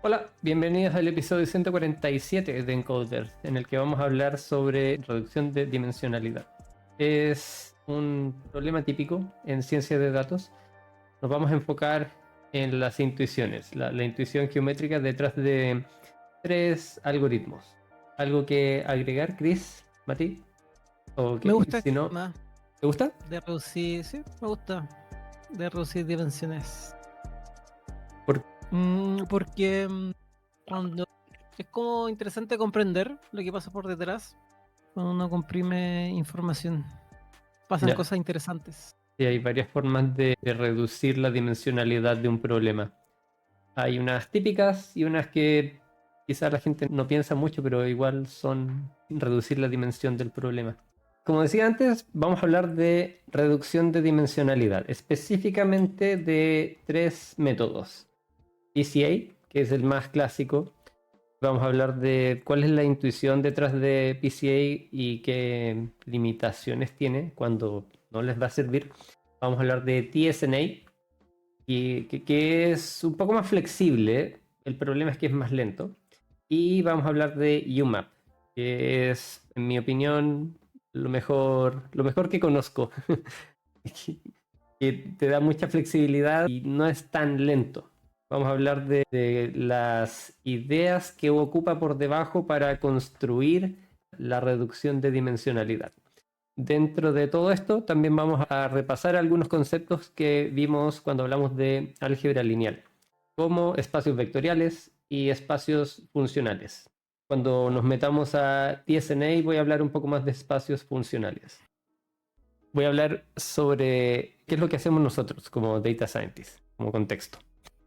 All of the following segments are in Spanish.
Hola, bienvenidos al episodio 147 de Encoder, en el que vamos a hablar sobre reducción de dimensionalidad. Es un problema típico en ciencia de datos. Nos vamos a enfocar en las intuiciones, la intuición geométrica detrás de tres algoritmos. ¿Algo que agregar, Chris, Mati? ¿O Me que, gusta si no, más te gusta? de reducir, sí, me gusta de reducir dimensiones. Por- Porque cuando es como interesante comprender lo que pasa por detrás, cuando uno comprime información, pasan Ya, cosas interesantes. sí, hay varias formas de reducir la dimensionalidad de un problema. Hay unas típicas y unas que quizás la gente no piensa mucho, pero igual son reducir la dimensión del problema. Como decía antes, vamos a hablar de reducción de dimensionalidad, específicamente de tres métodos. PCA, que es el más clásico. Vamos a hablar de cuál es la intuición detrás de PCA y qué limitaciones tiene cuando no les va a servir. Vamos a hablar de TSNA, que es un poco más flexible. El problema es que es más lento. Y vamos a hablar de UMAP, que es, en mi opinión, lo mejor que conozco. Que te da mucha flexibilidad y no es tan lento. Vamos a hablar de las ideas que ocupa por debajo para construir la reducción de dimensionalidad. Dentro de todo esto, también vamos a repasar algunos conceptos que vimos cuando hablamos de álgebra lineal, como espacios vectoriales y espacios funcionales. Cuando nos metamos a TSNA voy a hablar un poco más de espacios funcionales. Voy a hablar sobre qué es lo que hacemos nosotros como data scientists, como contexto.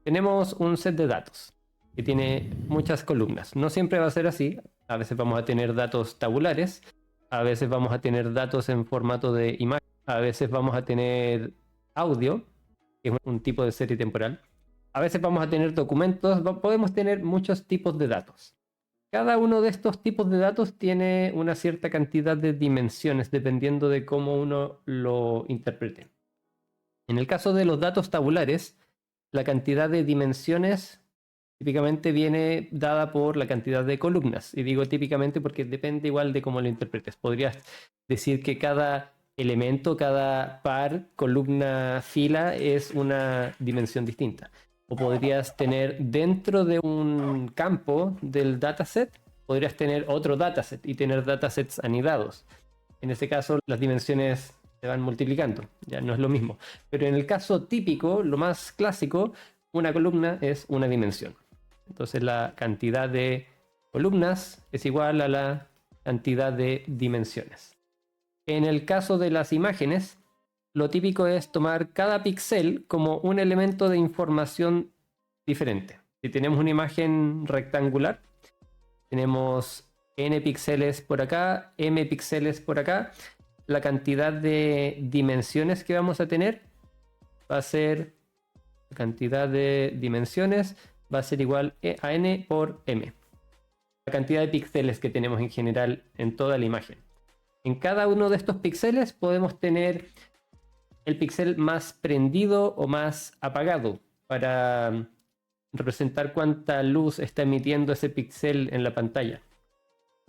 Tenemos un set de datos que tiene muchas columnas. No siempre va a ser así. A veces vamos a tener datos tabulares, a veces vamos a tener datos en formato de imagen, a veces vamos a tener audio, que es un tipo de serie temporal. A veces vamos a tener documentos, podemos tener muchos tipos de datos. Cada uno de estos tipos de datos tiene una cierta cantidad de dimensiones dependiendo de cómo uno lo interprete. En el caso de los datos tabulares, la cantidad de dimensiones típicamente viene dada por la cantidad de columnas. Y digo típicamente porque depende igual de cómo lo interpretes. Podrías decir que cada elemento, cada par, columna, fila es una dimensión distinta. O podrías tener dentro de un campo del dataset, podrías tener otro dataset y tener datasets anidados. En ese caso, las dimensiones se van multiplicando, ya no es lo mismo. Pero en el caso típico, lo más clásico, una columna es una dimensión. Entonces la cantidad de columnas es igual a la cantidad de dimensiones. En el caso de las imágenes, lo típico es tomar cada píxel como un elemento de información diferente. Si tenemos una imagen rectangular, tenemos n píxeles por acá, m píxeles por acá. La cantidad de dimensiones que vamos a tener va a ser, la cantidad de dimensiones va a ser igual a n por m. La cantidad de píxeles que tenemos en general en toda la imagen. En cada uno de estos píxeles podemos tener el píxel más prendido o más apagado para representar cuánta luz está emitiendo ese píxel en la pantalla.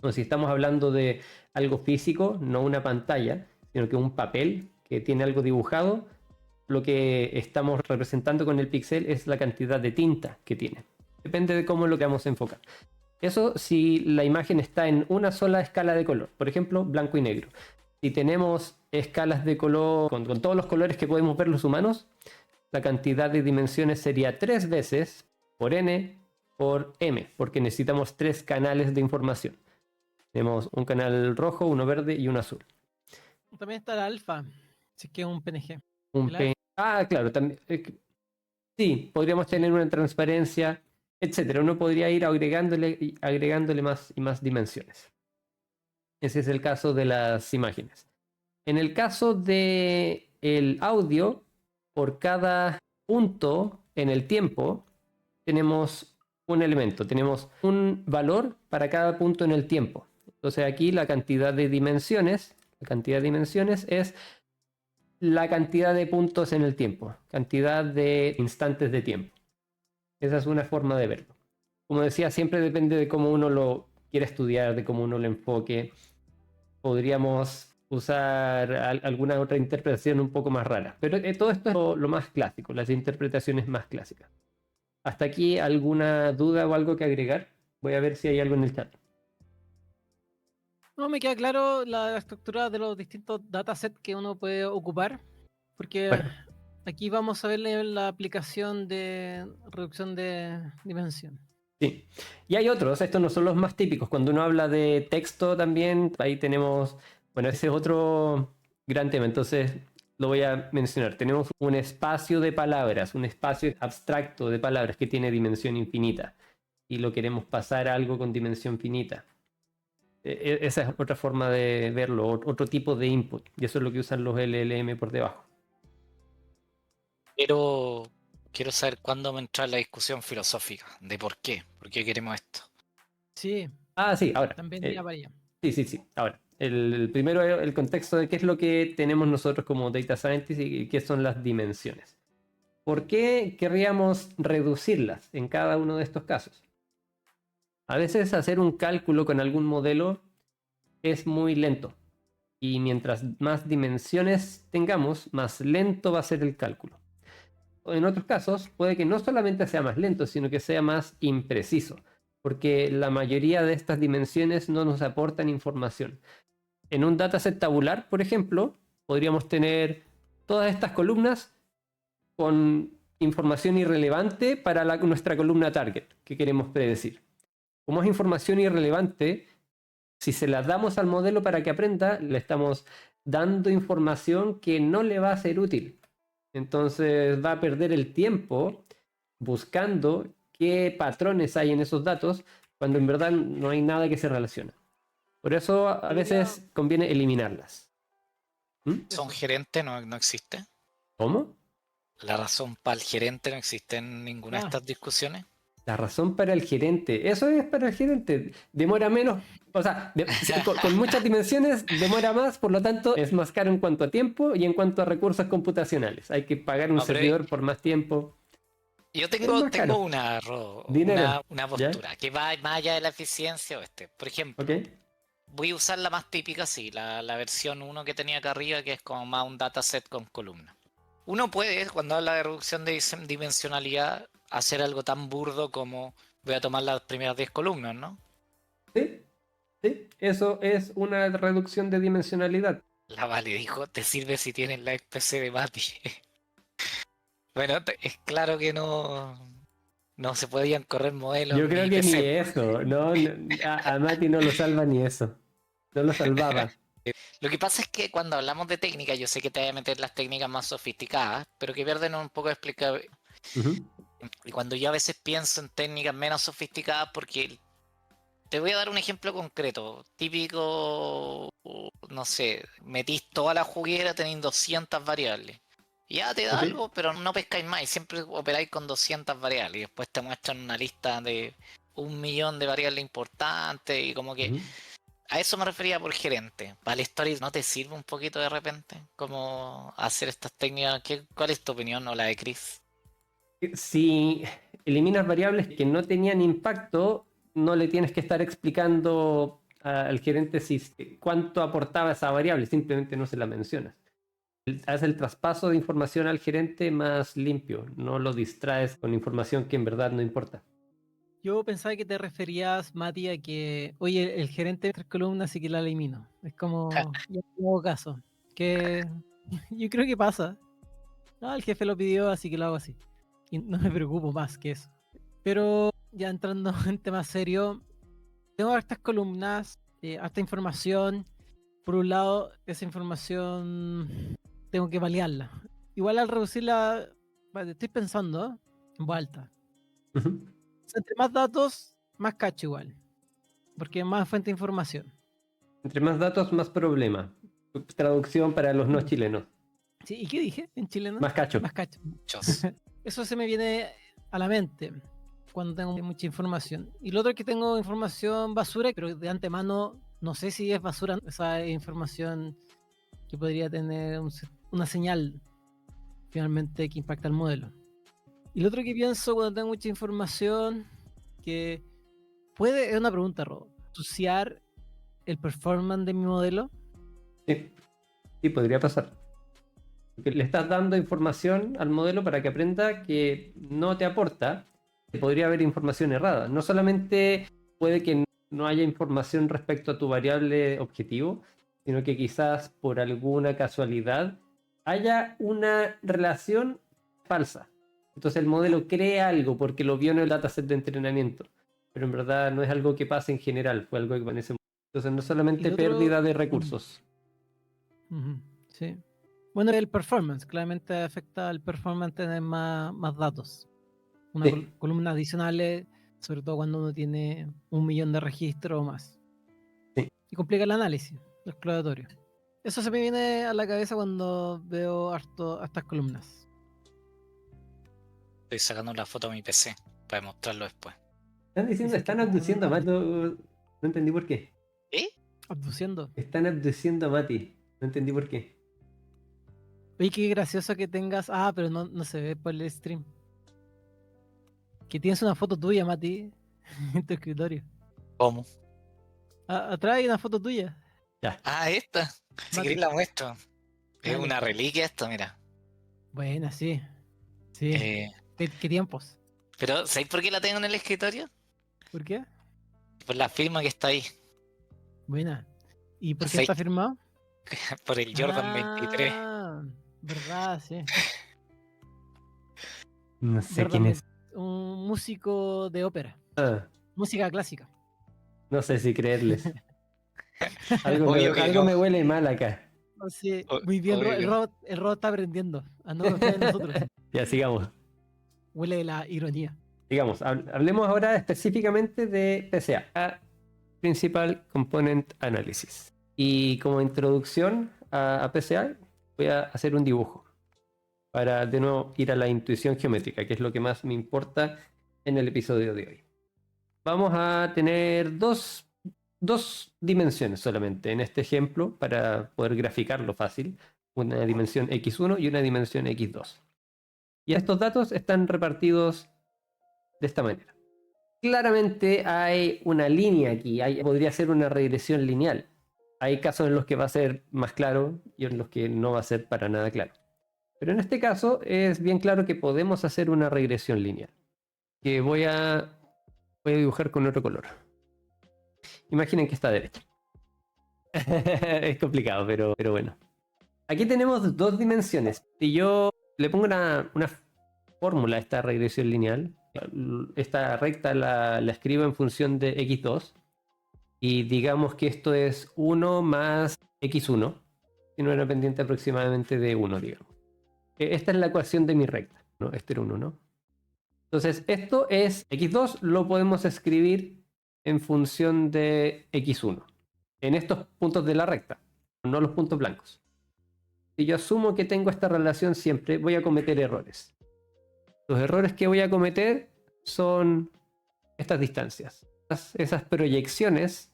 O si estamos hablando de algo físico, no una pantalla, sino que un papel que tiene algo dibujado, lo que estamos representando con el píxel es la cantidad de tinta que tiene. Depende de cómo lo queramos enfocar. Eso si la imagen está en una sola escala de color, por ejemplo, blanco y negro. Si tenemos escalas de color con todos los colores que podemos ver los humanos, la cantidad de dimensiones sería 3 veces por n por m, porque necesitamos 3 canales de información. Tenemos un canal rojo, uno verde y uno azul. También está el alfa, si es que es un PNG. Un El P. alfa, Ah, claro, también. Sí, podríamos tener una transparencia, etcétera. Uno podría ir agregándole más y más dimensiones. Ese es el caso de las imágenes. En el caso de el audio, por cada punto en el tiempo, tenemos un elemento, tenemos un valor para cada punto en el tiempo. Entonces aquí la cantidad de dimensiones es la cantidad de puntos en el tiempo, cantidad de instantes de tiempo. Esa es una forma de verlo. como decía, siempre depende de cómo uno lo quiera estudiar, de cómo uno lo enfoque. Podríamos usar alguna otra interpretación un poco más rara. Pero todo esto es lo más clásico, las interpretaciones más clásicas. ¿Hasta aquí alguna duda o algo que agregar? Voy a ver si hay algo en el chat. No me queda claro la estructura de los distintos datasets que uno puede ocupar, porque Bueno, aquí vamos a ver la aplicación de reducción de dimensión. sí. Y hay otros, estos no son los más típicos. Cuando uno habla de texto también, ahí tenemos, bueno, ese es otro gran tema, entonces lo voy a mencionar. Tenemos un espacio de palabras, un espacio abstracto de palabras que tiene dimensión infinita y lo queremos pasar a algo con dimensión finita. Esa es otra forma de verlo, otro tipo de input, y eso es lo que usan los LLM por debajo. Quiero saber cuándo me entra la discusión filosófica de por qué queremos esto. Sí, Ah, sí, ahora. también iría para allá. Sí. Ahora, el primero es el contexto de qué es lo que tenemos nosotros como data scientists y qué son las dimensiones. ¿Por qué querríamos reducirlas en cada uno de estos casos? A veces hacer un cálculo con algún modelo es muy lento. Y mientras más dimensiones tengamos, más lento va a ser el cálculo. En otros casos, puede que no solamente sea más lento, sino que sea más impreciso, porque la mayoría de estas dimensiones no nos aportan información. En un dataset tabular, por ejemplo, podríamos tener todas estas columnas con información irrelevante para nuestra columna target que queremos predecir. Como es información irrelevante, si se la damos al modelo para que aprenda, le estamos dando información que no le va a ser útil. Entonces va a perder el tiempo buscando qué patrones hay en esos datos cuando en verdad no hay nada que se relaciona. Por eso a veces conviene eliminarlas. ¿Son gerente no existe? ¿Cómo? ¿La razón para el gerente no existe en ninguna de estas discusiones? La razón para el gerente. Eso es para el gerente. Demora menos. O sea, con muchas dimensiones demora más, por lo tanto es más caro en cuanto a tiempo y en cuanto a recursos computacionales. Hay que pagar un servidor por más tiempo. Yo Es más caro. tengo Dinero. una ¿Ya? postura que va más allá de la eficiencia. Por ejemplo, Ok. voy a usar la más típica, sí, la versión 1 que tenía acá arriba, que es como más un dataset con columnas. Uno puede, cuando habla de reducción de dimensionalidad, hacer algo tan burdo como voy a tomar las primeras 10 columnas, ¿no? Sí. Sí. Eso es una reducción de dimensionalidad. La Vale dijo, te sirve si tienes la XPC de Mati. Bueno, es claro que no se podían correr modelos Yo creo ni que ni PC. eso. No, a Mati no lo salva ni eso. No lo salvaba. Lo que pasa es que cuando hablamos de técnica, yo sé que te voy a meter las técnicas más sofisticadas, pero que pierden un poco de explicar. Ujú. Y cuando yo a veces pienso en técnicas menos sofisticadas, porque te voy a dar un ejemplo concreto, típico, no sé, metís toda la juguera teniendo 200 variables. Ya te da Ok. algo, pero no pescáis más y siempre operáis con 200 variables y después te muestran una lista de 1 millón de variables importantes y como que Ujú. a eso me refería por gerente. ¿Para el story no te sirve un poquito de repente? ¿Cómo hacer estas técnicas? ¿Cuál es tu opinión o la de Chris? Si eliminas variables que no tenían impacto, no le tienes que estar explicando al gerente cuánto aportaba esa variable, simplemente no se la mencionas. Haz el traspaso de información al gerente más limpio, no lo distraes con información que en verdad no importa. Yo pensaba que te referías, Mati, a que, oye, el gerente de 3 columnas sí que la elimino. Es como, ya no hago caso. Que yo creo que pasa. No, el jefe lo pidió, así que lo hago así. Y no me preocupo más que eso. Pero ya entrando en tema serio, tengo hartas columnas, harta información. Por un lado, esa información tengo que validarla. Igual al reducirla, vale, estoy pensando, ¿eh? En voz alta. Ujú. Entre más datos, más cacho igual. Porque es más fuente de información. Entre más datos, más problema. Traducción para los no chilenos. Sí, ¿y qué dije en chileno? Más cacho. Más cacho. Muchos. Eso se me viene a la mente cuando tengo mucha información. Y lo otro es que tengo información basura, pero de antemano no sé si es basura esa información que podría tener una señal finalmente que impacta el modelo. Y lo otro que pienso cuando tengo mucha información, que es una pregunta, Rob, asociar el performance de mi modelo. Sí, sí, podría pasar. Porque le estás dando información al modelo para que aprenda que no te aporta, que podría haber información errada. No solamente puede que no haya información respecto a tu variable objetivo, sino que quizás por alguna casualidad haya una relación falsa. Entonces el modelo cree algo porque lo vio en el dataset de entrenamiento, pero en verdad no es algo que pase en general, fue algo que en ese momento. Entonces no es solamente Y lo otro- pérdida de recursos. Ujú, sí. Bueno, el performance, claramente afecta al performance tener más datos. Una Sí. columna adicional, sobre todo cuando uno tiene 1 millón de registros o más. Sí. Y complica el análisis, lo exploratorio. Eso se me viene a la cabeza cuando veo hartas columnas. Estoy sacando una foto a mi PC para mostrarlo después. Están abduciendo a Mati. No entendí por qué. ¿Eh? Abduciendo. Están abduciendo a Mati. No entendí por qué. Oye, qué gracioso que tengas. Ah, pero no se ve por el stream. Que tienes una foto tuya, Mati, en tu escritorio. ¿Cómo? Atrás hay una foto tuya. Ya. Ah, esta. Si Mati. queréis la muestro. Es Dale. una reliquia esto, mira. Buena, sí. Sí. ¿Qué tiempos? Pero, ¿sabéis por qué la tengo en el escritorio? ¿Por qué? Por la firma que está ahí. Buena. ¿Y por qué Sí. está firmado? Por el Jordan 23. Ah, verdad, sí. No sé Jordan quién es. Un músico de ópera. Ah, Música clásica. no sé si creerles. Algo, Obvio que algo no. me huele mal acá. Oh, sí, O- muy bien, obvio que- el robot está aprendiendo a no confiar en nosotros. Ya, sigamos. Huele de la ironía. Digamos, hablemos ahora específicamente de PCA, Principal Component Analysis. Y como introducción a PCA, voy a hacer un dibujo para de nuevo ir a la intuición geométrica, que es lo que más me importa en el episodio de hoy. Vamos a tener dos dimensiones solamente en este ejemplo para poder graficarlo fácil. Una dimensión x1 y una dimensión x2. Y estos datos están repartidos de esta manera. Claramente hay una línea aquí, podría ser una regresión lineal. Hay casos en los que va a ser más claro y en los que no va a ser para nada claro. Pero en este caso es bien claro que podemos hacer una regresión lineal. Que voy a dibujar con otro color. Imaginen que está derecha. Es complicado, pero bueno. Aquí tenemos dos dimensiones. Si yo le pongo una fórmula a esta regresión lineal, esta recta la escribo en función de x2 y digamos que esto es 1 más x1, tiene una pendiente aproximadamente de 1, digamos. Esta es la ecuación de mi recta, ¿no? Este era 1, ¿no? Entonces esto es x2, lo podemos escribir en función de x1 en estos puntos de la recta, no los puntos blancos. Si yo asumo que tengo esta relación siempre, voy a cometer errores. Los errores que voy a cometer son estas distancias, esas proyecciones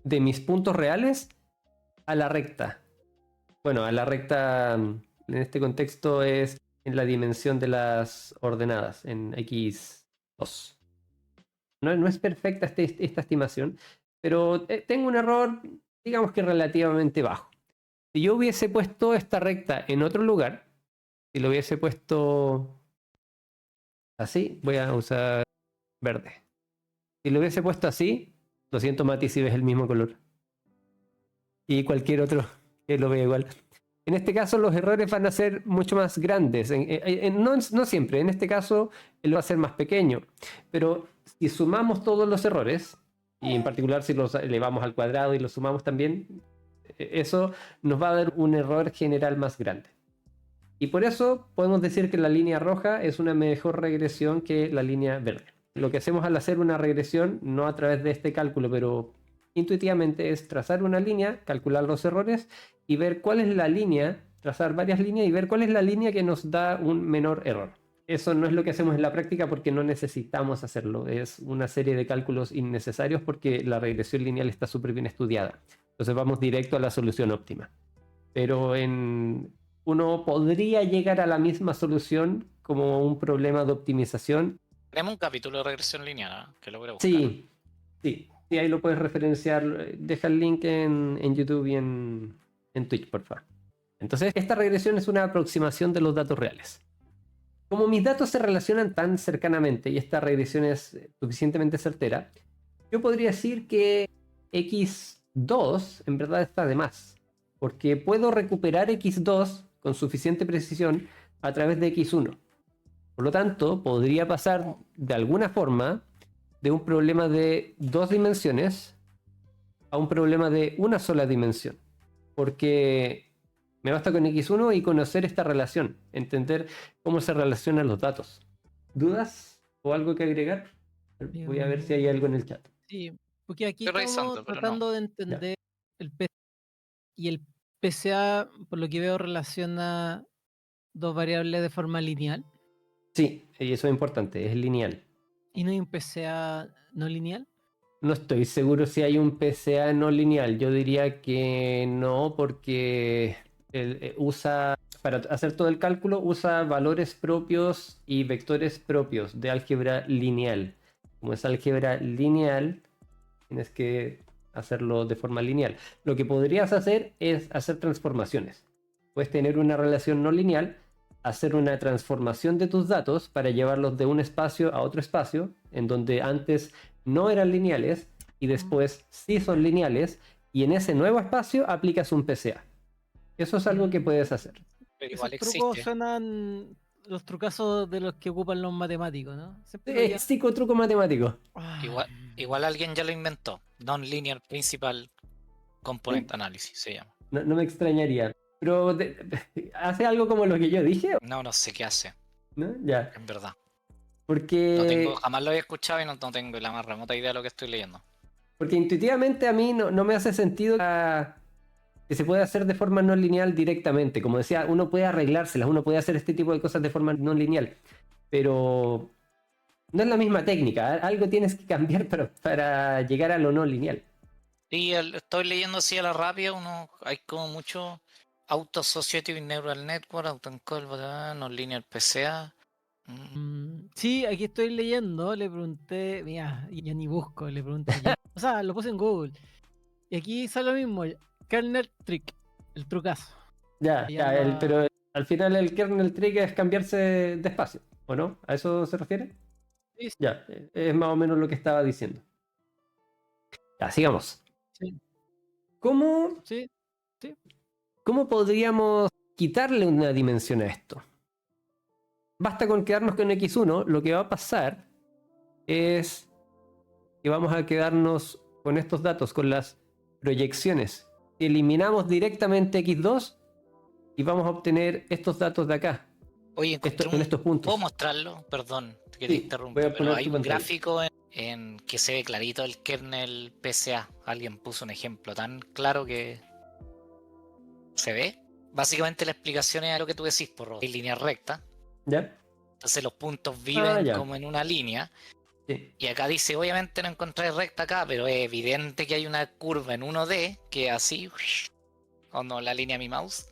de mis puntos reales a la recta. Bueno, a la recta en este contexto es en la dimensión de las ordenadas, en x2. No es perfecta esta estimación, pero tengo un error, digamos que relativamente bajo. Si yo hubiese puesto esta recta en otro lugar, si lo hubiese puesto así, voy a usar verde. Si lo hubiese puesto así, lo siento Mati si ves el mismo color. Y cualquier otro que lo vea igual. En este caso los errores van a ser mucho más grandes. No siempre, en este caso él va a ser más pequeño. Pero si sumamos todos los errores, y en particular si los elevamos al cuadrado y los sumamos también, eso nos va a dar un error general más grande. Y por eso podemos decir que la línea roja es una mejor regresión que la línea verde. Lo que hacemos al hacer una regresión, no a través de este cálculo, pero intuitivamente es trazar una línea, calcular los errores y ver cuál es la línea, trazar varias líneas y ver cuál es la línea que nos da un menor error. Eso no es lo que hacemos en la práctica porque no necesitamos hacerlo. Es una serie de cálculos innecesarios porque la regresión lineal está súper bien estudiada. Entonces vamos directo a la solución óptima. Pero uno podría llegar a la misma solución como un problema de optimización Tenemos un capítulo de regresión lineal, ¿ah? Que lo voy a buscar. Sí, ahí lo puedes referenciar. Deja el link en YouTube y en Twitch, por favor. Entonces, esta regresión es una aproximación de los datos reales. Como mis datos se relacionan tan cercanamente y esta regresión es suficientemente certera, yo podría decir que X2 en verdad está de más, porque puedo recuperar X2 con suficiente precisión a través de X1. Por lo tanto, podría pasar de alguna forma de un problema de 2 dimensiones a un problema de una sola dimensión. Porque me basta con X1 y conocer esta relación, entender cómo se relacionan los datos. ¿Dudas o algo que agregar? Voy a ver si hay algo en el chat. Sí, porque aquí Estoy estamos revisando, pero no. tratando de Ya. entender el PCA y el PCA, por lo que veo, relaciona dos variables de forma lineal Sí, y eso es importante, es lineal. y no hay un PCA no lineal. No estoy seguro si hay un PCA no lineal. Yo diría que no, porque usa, para hacer todo el cálculo, usa valores propios y vectores propios de álgebra lineal. Como es álgebra lineal, tienes que hacerlo de forma lineal. Lo que podrías hacer es hacer transformaciones. Puedes tener una relación no lineal, hacer una transformación de tus datos para llevarlos de un espacio a otro espacio, en donde antes no eran lineales y después sí son lineales, y en ese nuevo espacio aplicas un PCA. Eso es algo que puedes hacer. Pero Esos igual trucos existe. suenan los trucazos de los que ocupan los matemáticos, ¿no? Siempre lo Es psicotruco matemático. Igual, igual alguien ya lo inventó. Non-linear Principal Component Analysis se llama. No me extrañaría. Pero hace algo como lo que yo dije, No sé qué hace, ¿no? Ya. en verdad. Porque Jamás lo había escuchado y no tengo la más remota idea de lo que estoy leyendo. Porque intuitivamente a mí no me hace sentido que se pueda hacer de forma no lineal directamente. Como decía, uno puede arreglárselas, uno puede hacer este tipo de cosas de forma no lineal. Pero no es la misma técnica. Algo tienes que cambiar para llegar a lo no lineal. Sí, estoy leyendo así a la rápida, hay como mucho Auto-Associative Neural Network, Autoencode, Non-Linear PCA. Sí, aquí estoy leyendo, le pregunté, mira, ya ni busco, le pregunté yo. O sea, lo puse en Google. Y aquí sale lo mismo, kernel trick, el trucazo. Ya, Se ya, llama- pero al final el kernel trick es cambiarse de espacio, ¿o no? ¿A eso se refiere? Sí, Ya, es más o menos lo que estaba diciendo. Ya, sigamos. sí, ¿Cómo sí. ¿Cómo podríamos quitarle una dimensión a esto? Basta con quedarnos con X1, lo que va a pasar es que vamos a quedarnos con estos datos, con las proyecciones. Eliminamos directamente X2 y vamos a obtener estos datos de acá, Oye, encontré en estos puntos. ¿Puedo mostrarlo? Perdón, que te Sí, interrumpa, voy a pero poner hay tu un pantalla. gráfico en que se ve clarito el kernel PCA. Alguien puso un ejemplo tan claro que se ve. Básicamente la explicación es a lo que tú decís, por línea recta. ¿Ya? Entonces los puntos viven ya. como en una línea. Sí, Y acá dice, obviamente no encontré recta acá, pero es evidente que hay una curva en 1D que así, cuando la línea de mi mouse,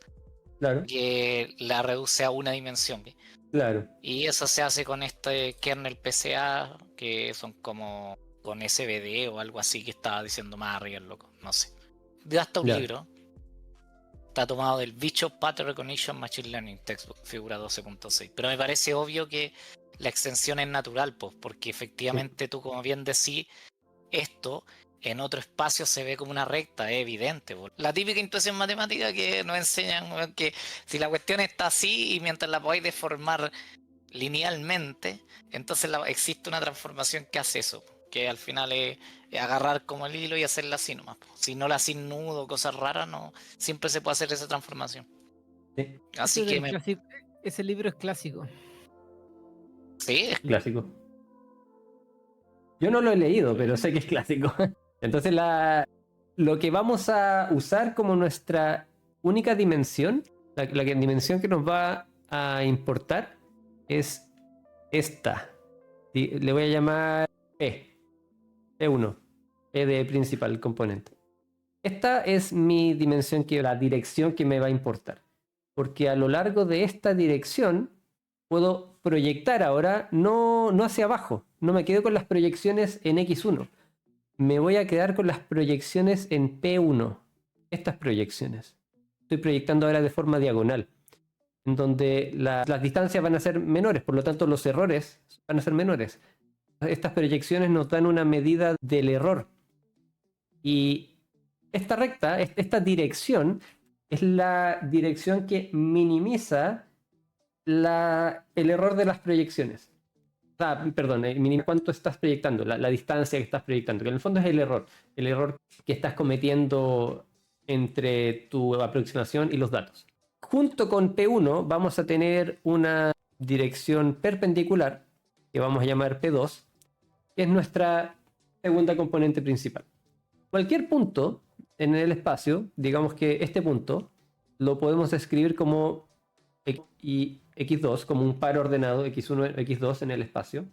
claro, que la reduce a una dimensión. claro. Y eso se hace con este kernel PCA, que son como con SVD o algo así que estaba diciendo más arriba el loco, no sé. De hasta un Ya. libro. Está tomado del Bishop Pattern Recognition Machine Learning Textbook, figura 12.6. Pero me parece obvio que la extensión es natural, pues, porque efectivamente tú, como bien decís, esto en otro espacio se ve como una recta, es evidente. Po. La típica intuición matemática que nos enseñan que si la cuestión está así y mientras la podáis deformar linealmente, entonces existe una transformación que hace eso, que al final es agarrar como el hilo y hacerla así nomás. Si no la sin nudo, cosas raras, no, siempre se puede hacer esa transformación. Sí, Así que Ese libro es clásico. sí, clásico. Yo no lo he leído, pero sé que es clásico. Entonces lo que vamos a usar como nuestra única dimensión, la dimensión que nos va a importar es esta. Le voy a llamar E1, E de principal componente. Esta es mi dimensión, la dirección que me va a importar. Porque a lo largo de esta dirección puedo proyectar ahora no hacia abajo. No me quedo con las proyecciones en X1. Me voy a quedar con las proyecciones en P1. Estas proyecciones. Estoy proyectando ahora de forma diagonal, en donde las distancias van a ser menores, por lo tanto los errores van a ser menores. Estas proyecciones nos dan una medida del error. Y esta recta, esta dirección, es la dirección que minimiza el error de las proyecciones. Perdón, cuánto estás proyectando, la distancia que estás proyectando, que en el fondo es el error que estás cometiendo entre tu aproximación y los datos. Junto con P1 vamos a tener una dirección perpendicular, que vamos a llamar P2, que es nuestra segunda componente principal. Cualquier punto en el espacio, digamos que este punto, lo podemos escribir como y X2, como un par ordenado X1, X2 en el espacio.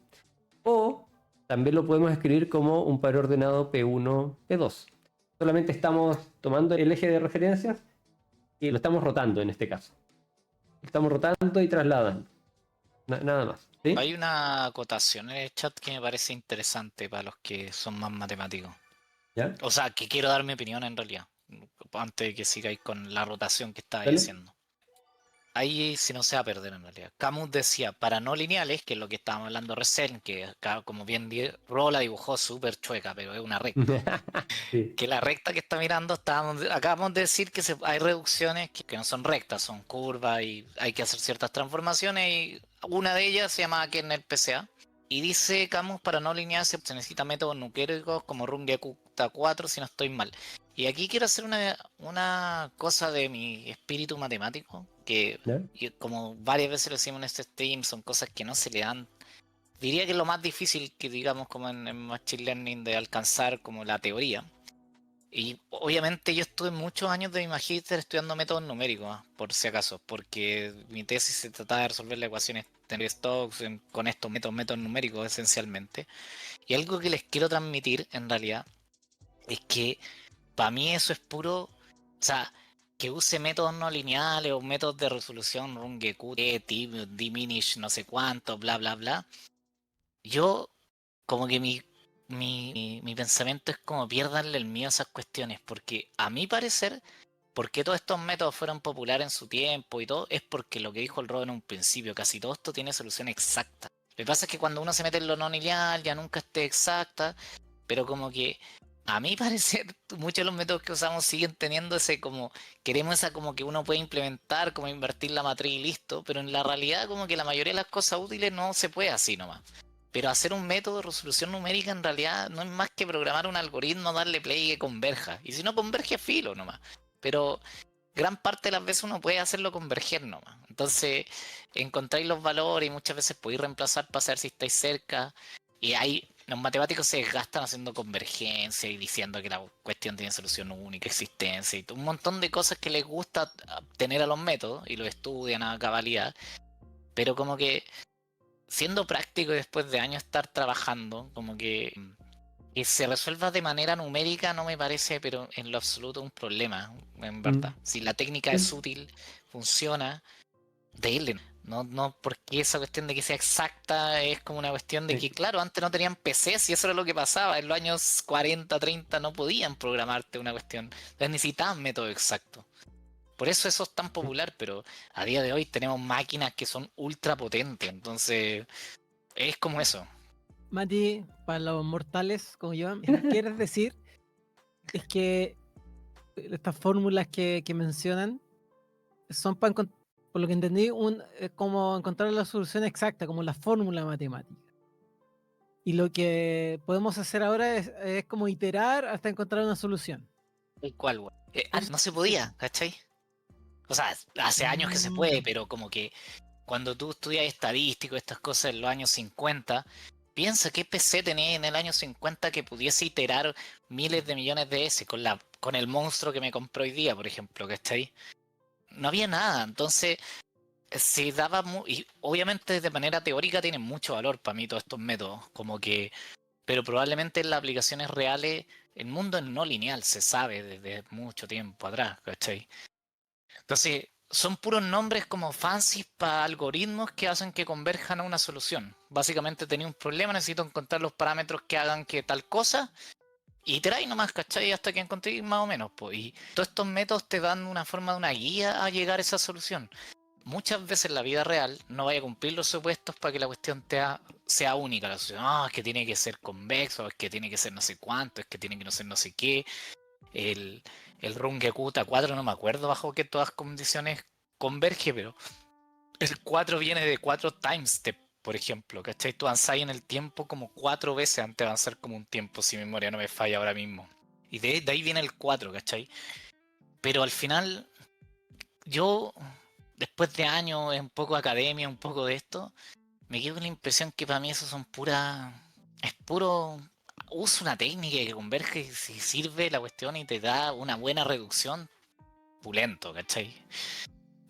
O también lo podemos escribir como un par ordenado P1, P2. Solamente estamos tomando el eje de referencias y lo estamos rotando en este caso. Estamos rotando y trasladando. Nada más. ¿Sí? Hay una acotación en el chat que me parece interesante para los que son más matemáticos. ¿Ya? O sea, que quiero dar mi opinión en realidad, antes de que sigáis con la rotación que estabais Dale. haciendo. Ahí si no se va a perder en realidad. Camus decía, para no lineales, que es lo que estábamos hablando recién, que acá, como bien Ro la dibujó súper chueca, pero es una recta. Sí. Que la recta que está mirando, acabamos de decir que hay reducciones que no son rectas, son curvas y hay que hacer ciertas transformaciones y una de ellas se llama Kernel PCA. Y dice Camus, para no lineal se necesita métodos numéricos como Runge-Kutta 4 si no estoy mal. Y aquí quiero hacer una cosa de mi espíritu matemático, que ¿Ya? como varias veces lo decimos en este stream, son cosas que no se le dan. Diría que es lo más difícil que digamos como en Machine Learning de alcanzar como la teoría. Y obviamente yo estuve muchos años de mi magíster estudiando métodos numéricos, por si acaso, porque mi tesis se trataba de resolver las ecuaciones de Stokes con estos métodos numéricos esencialmente. Y algo que les quiero transmitir en realidad es que para mí eso es puro, o sea, que use métodos no lineales o métodos de resolución, Runge-Kutta, diminish, no sé cuánto, bla, bla, bla. Yo, como que mi pensamiento es como pierdanle el miedo a esas cuestiones, porque a mi parecer, por qué todos estos métodos fueron populares en su tiempo y todo, es porque lo que dijo el Rob en un principio, casi todo esto tiene solución exacta. Lo que pasa es que cuando uno se mete en lo no lineal ya nunca esté exacta, pero como que a mi parecer muchos de los métodos que usamos siguen teniendo ese como, queremos esa como que uno puede implementar, como invertir la matriz y listo, pero en la realidad como que la mayoría de las cosas útiles no se puede así nomás. Pero hacer un método de resolución numérica en realidad no es más que programar un algoritmo, darle play y que converja. Y si no converge, filo nomás. Pero gran parte de las veces uno puede hacerlo converger nomás. Entonces, encontráis los valores y muchas veces podéis reemplazar para saber si estáis cerca. Y ahí los matemáticos se desgastan haciendo convergencia y diciendo que la cuestión tiene solución única, existencia y un montón de cosas que les gusta tener a los métodos y lo estudian a cabalidad. Pero como que siendo práctico y después de años estar trabajando, como que se resuelva de manera numérica no me parece, pero en lo absoluto un problema, en verdad. Si la técnica es útil, funciona, dele. No porque esa cuestión de que sea exacta es como una cuestión de que, claro, antes no tenían PCs y eso era lo que pasaba. En los años 40, 30 no podían programarte una cuestión. Entonces necesitaban método exacto. Por eso es tan popular, pero a día de hoy tenemos máquinas que son ultra potentes, entonces es como eso. Mati, para los mortales como yo, ¿quieres decir? Es que estas fórmulas que mencionan son para, por lo que entendí, como encontrar la solución exacta, como la fórmula matemática. Y lo que podemos hacer ahora es como iterar hasta encontrar una solución. El cual, güey. Antes no se podía, ¿cachai? O sea, hace años que se puede, pero como que cuando tú estudias estadístico, estas cosas en los años 50, piensa qué PC tenía en el año 50 que pudiese iterar miles de millones de S con el monstruo que me compró hoy día, por ejemplo, ¿cachai? No había nada, entonces se daba y obviamente de manera teórica tienen mucho valor para mí todos estos métodos, como que, pero probablemente en las aplicaciones reales el mundo es no lineal, se sabe desde mucho tiempo atrás, ¿cachai? Entonces, son puros nombres como fancy para algoritmos que hacen que converjan a una solución. Básicamente tenía un problema, necesito encontrar los parámetros que hagan que tal cosa, y iteráis nomás, ¿cachai? Hasta que encontréis más o menos, pues. Y todos estos métodos te dan una forma de una guía a llegar a esa solución. Muchas veces en la vida real no vaya a cumplir los supuestos para que la cuestión sea única. La solución, es que tiene que ser convexo, es que tiene que ser no sé cuánto, es que tiene que no ser no sé qué. El, el Runge-Kutta 4 no me acuerdo bajo qué todas condiciones converge, pero el 4 viene de 4 time step, por ejemplo, ¿cachai? Tú avanzás en el tiempo como 4 veces antes de avanzar como un tiempo, si mi memoria no me falla ahora mismo. Y de ahí viene el 4, ¿cachai? Pero al final, yo, después de años, un poco de academia, un poco de esto, me quedo con la impresión que para mí eso son puras... Es puro... Usa una técnica que converge y si sirve la cuestión y te da una buena reducción, pulento, ¿cachai?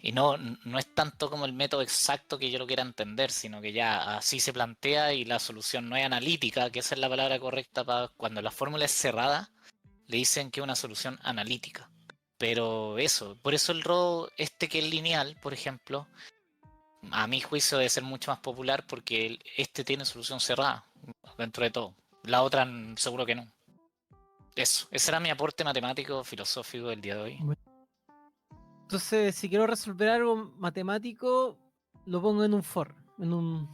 Y no es tanto como el método exacto que yo lo quiera entender, sino que ya así se plantea y la solución no es analítica, que esa es la palabra correcta para cuando la fórmula es cerrada, le dicen que es una solución analítica. Pero eso, por eso el ROO este que es lineal, por ejemplo, a mi juicio debe ser mucho más popular porque este tiene solución cerrada dentro de todo. La otra seguro que no. Eso, ese era mi aporte matemático filosófico del día de hoy. Entonces, si quiero resolver algo matemático, lo pongo en un for, en un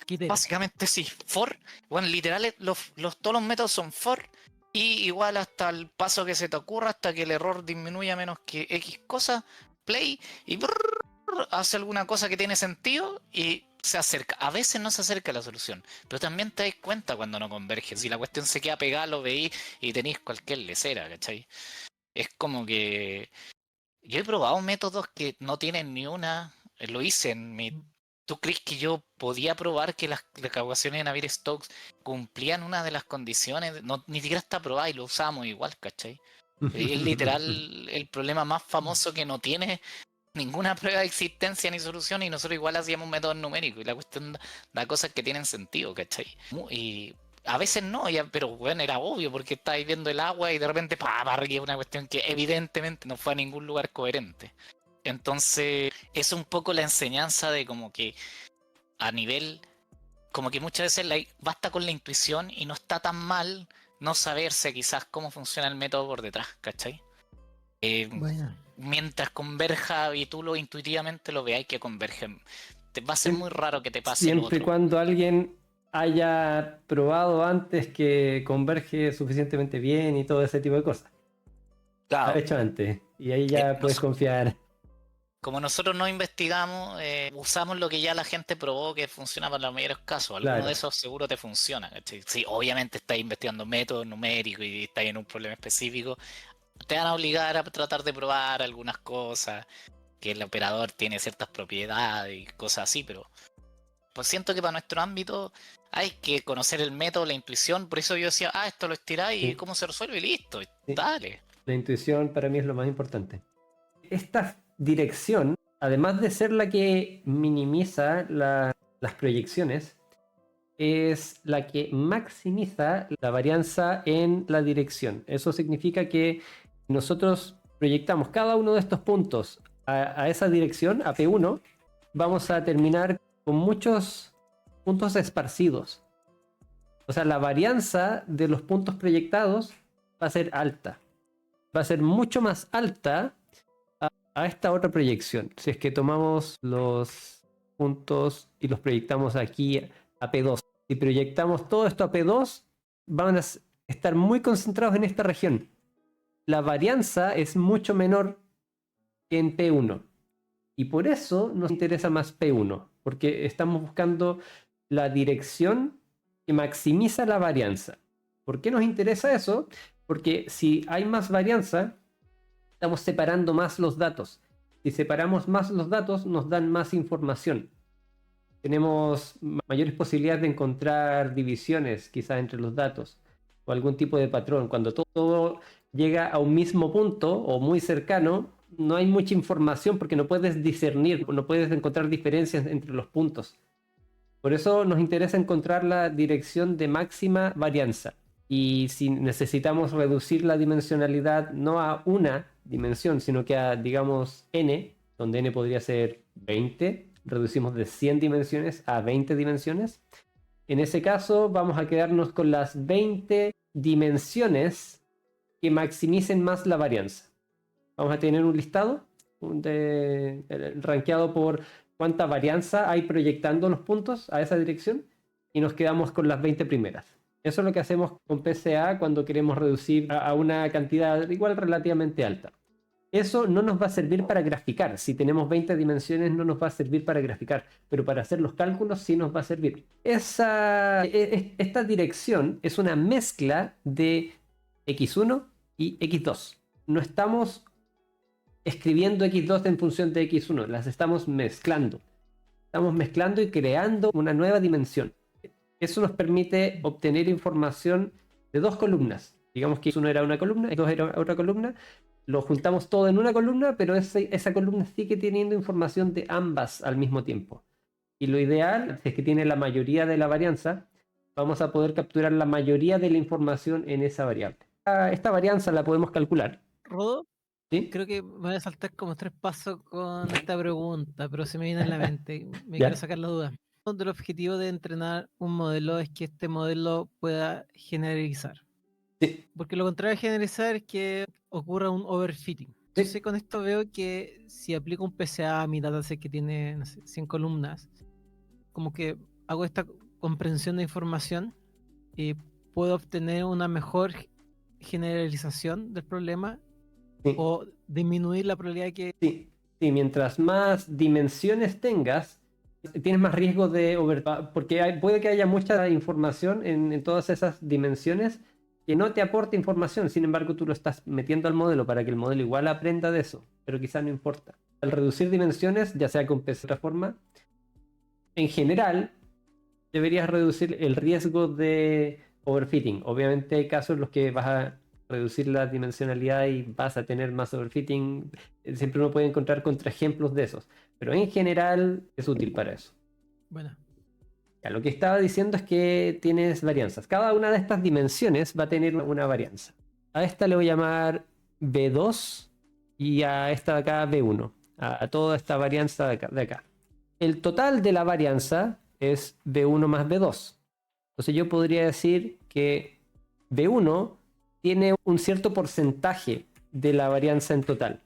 quitera. Básicamente sí, for, bueno, literal, todos los métodos son for, y igual hasta el paso que se te ocurra, hasta que el error disminuya menos que X cosa, play, y hace alguna cosa que tiene sentido y se acerca. A veces no se acerca a la solución, pero también te das cuenta cuando no converge. Si la cuestión se queda pegada, lo veís y tenéis cualquier lecera, ¿cachai? Es como que yo he probado métodos que no tienen ni una. Lo hice en mi. ¿Tú crees que yo podía probar que las ecuaciones de Navier-Stokes cumplían una de las condiciones? No, ni siquiera está probada y lo usamos igual, ¿cachai? Es literal el problema más famoso que no tiene ninguna prueba de existencia ni solución y nosotros igual hacíamos métodos numéricos y la cuestión da cosas que tienen sentido, ¿cachai? Y a veces no, pero bueno, era obvio porque estáis viendo el agua y de repente para arriba una cuestión que evidentemente no fue a ningún lugar coherente. Entonces, es un poco la enseñanza de como que a nivel, como que muchas veces basta con la intuición y no está tan mal no saberse quizás cómo funciona el método por detrás, ¿cachai? Bueno, Mientras converja y tú lo intuitivamente lo veáis que convergen, va a ser muy raro que te pase lo Siempre y otro. cuando alguien haya probado antes que converge suficientemente bien y todo ese tipo de cosas. Lo ha Claro, hecho antes. Y ahí ya puedes confiar. como nosotros no investigamos, usamos lo que ya la gente probó que funciona para los mayores casos. Alguno Claro. de esos seguro te funciona, ¿cachai? Sí, obviamente estáis investigando métodos numéricos y estáis en un problema específico. Te van a obligar a tratar de probar algunas cosas, que el operador tiene ciertas propiedades y cosas así, pero pues siento que para nuestro ámbito hay que conocer el método, la intuición. Por eso yo decía, esto lo estiráis y Sí. cómo se resuelve y listo, Sí. dale. La intuición para mí es lo más importante. Esta dirección, además de ser la que minimiza las proyecciones, es la que maximiza la varianza en la dirección. Eso significa que nosotros proyectamos cada uno de estos puntos a esa dirección, a P1, vamos a terminar con muchos puntos esparcidos. O sea, la varianza de los puntos proyectados va a ser alta. Va a ser mucho más alta a esta otra proyección. Si es que tomamos los puntos y los proyectamos aquí a P2. Si proyectamos todo esto a P2, van a estar muy concentrados en esta región. La varianza es mucho menor que en P1. Y por eso nos interesa más P1, porque estamos buscando la dirección que maximiza la varianza. ¿Por qué nos interesa eso? Porque si hay más varianza, estamos separando más los datos. Si separamos más los datos, nos dan más información. Tenemos mayores posibilidades de encontrar divisiones, quizás entre los datos, o algún tipo de patrón. Cuando todo llega a un mismo punto o muy cercano, no hay mucha información porque no puedes discernir, no puedes encontrar diferencias entre los puntos. Por eso nos interesa encontrar la dirección de máxima varianza. Y si necesitamos reducir la dimensionalidad no a una dimensión, sino que a, digamos, n, donde n podría ser 20, reducimos de 100 dimensiones a 20 dimensiones. En ese caso vamos a quedarnos con las 20 dimensiones que maximicen más la varianza. Vamos a tener un listado rankeado por cuánta varianza hay proyectando los puntos a esa dirección y nos quedamos con las 20 primeras. Eso es lo que hacemos con PCA cuando queremos reducir a una cantidad igual relativamente alta. Eso no nos va a servir para graficar. Si tenemos 20 dimensiones no nos va a servir para graficar, pero para hacer los cálculos sí nos va a servir. Esta dirección es una mezcla de x1 y x2. No estamos escribiendo x2 en función de x1, las estamos mezclando. Estamos mezclando y creando una nueva dimensión. Eso nos permite obtener información de dos columnas. Digamos que x1 era una columna, x2 era otra columna. Lo juntamos todo en una columna, pero esa columna sigue teniendo información de ambas al mismo tiempo. Y lo ideal es que tiene la mayoría de la varianza. Vamos a poder capturar la mayoría de la información en esa variable. Esta varianza la podemos calcular. Rodo, ¿Sí? creo que me voy a saltar como 3 pasos con esta pregunta, pero se me viene en la mente. Me ¿Ya? quiero sacar la duda. El objetivo de entrenar un modelo es que este modelo pueda generalizar. Sí. Porque lo contrario de generalizar es que ocurra un overfitting. Entonces con esto veo que si aplico un PCA a mi dataset que tiene, no sé, 100 columnas, como que hago esta comprensión de información y puedo obtener una mejor generalización del problema Sí. o disminuir la probabilidad de que... Sí, mientras más dimensiones tengas, tienes más riesgo de porque puede que haya mucha información en todas esas dimensiones que no te aporte información. Sin embargo, tú lo estás metiendo al modelo para que el modelo igual aprenda de eso, pero quizás no importa. Al reducir dimensiones, ya sea con PCA de otra forma, en general deberías reducir el riesgo de overfitting. Obviamente hay casos en los que vas a reducir la dimensionalidad y vas a tener más overfitting. Siempre uno puede encontrar contraejemplos de esos, pero en general es útil para eso. Bueno, Ya, lo que estaba diciendo es que tienes varianzas. Cada una de estas dimensiones va a tener una varianza. A esta le voy a llamar B2 y a esta de acá B1. A toda esta varianza de acá. El total de la varianza es B1 más B2. Entonces yo podría decir que B1 tiene un cierto porcentaje de la varianza en total.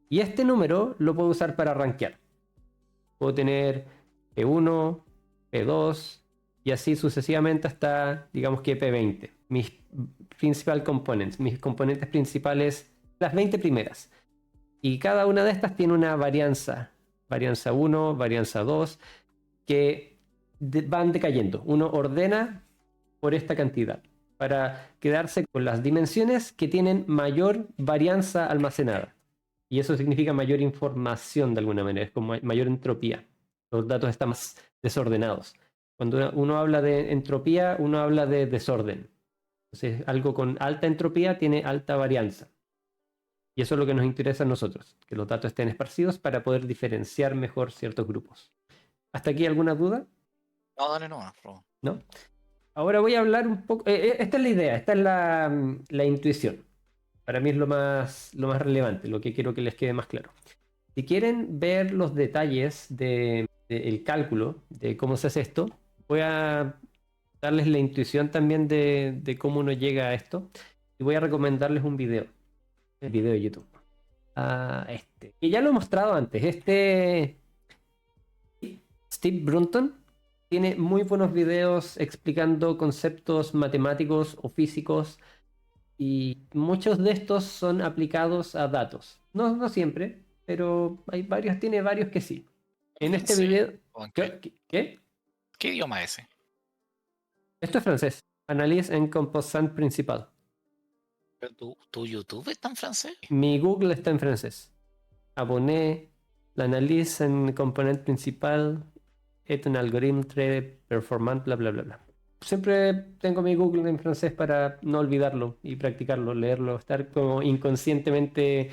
Y este número lo puedo usar para rankear. Puedo tener P1, P2 y así sucesivamente hasta, digamos que P20. Mis principal components, mis componentes principales, las 20 primeras. Y cada una de estas tiene una varianza. Varianza 1, varianza 2, que van decayendo. Uno ordena por esta cantidad, para quedarse con las dimensiones que tienen mayor varianza almacenada. Y eso significa mayor información de alguna manera, es como mayor entropía. Los datos están más desordenados. Cuando uno habla de entropía, uno habla de desorden. Entonces, algo con alta entropía tiene alta varianza. Y eso es lo que nos interesa a nosotros, que los datos estén esparcidos para poder diferenciar mejor ciertos grupos. ¿Hasta aquí alguna duda? No, dale no, bro. ¿No? Ahora voy a hablar un poco. Esta es la idea, esta es la intuición. Para mí es lo más relevante, lo que quiero que les quede más claro. Si quieren ver los detalles del cálculo, de cómo se hace esto, voy a darles la intuición también de cómo uno llega a esto. Y voy a recomendarles un video. El video de YouTube. Que ya lo he mostrado antes. Steve Brunton tiene muy buenos videos explicando conceptos matemáticos o físicos y muchos de estos son aplicados a datos. No siempre, pero tiene varios que sí. En este ¿Sí? video... ¿O en qué? ¿Qué? ¿Qué idioma es ese? Esto es francés. Analyse en composante principal. ¿Pero tu YouTube está en francés? Mi Google está en francés. Abonné l'analyse en componente principal est un algorithme très performant, bla bla bla bla. Siempre tengo mi Google en francés para no olvidarlo y practicarlo, leerlo, estar como inconscientemente